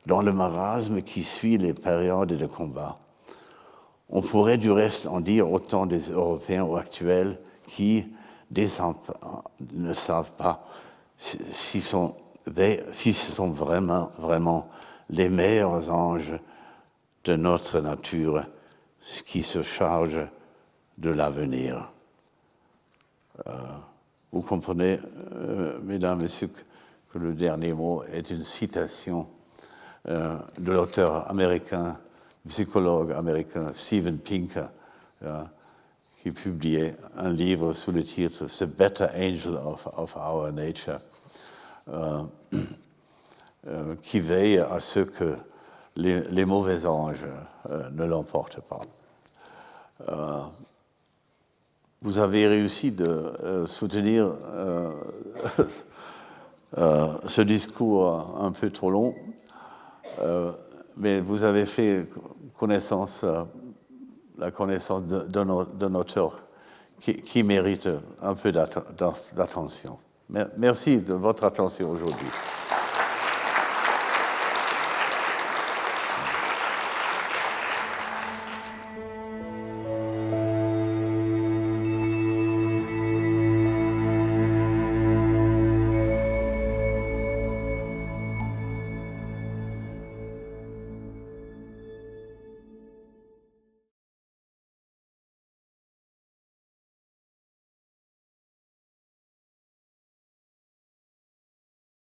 dans le marasme qui suit les périodes de combat. On pourrait du reste en dire autant des Européens actuels qui ne savent pas si ce sont vraiment les meilleurs anges de notre nature qui se chargent de l'avenir. Vous comprenez, mesdames, messieurs, que le dernier mot est une citation de l'auteur américain, psychologue américain Steven Pinker, qui publiait un livre sous le titre « The Better Angel of Our Nature », qui veille à ce que les mauvais anges ne l'emportent pas. Vous avez réussi de soutenir ce discours un peu trop long, mais vous avez fait la connaissance d'un auteur qui mérite un peu d'attention. Merci de votre attention aujourd'hui.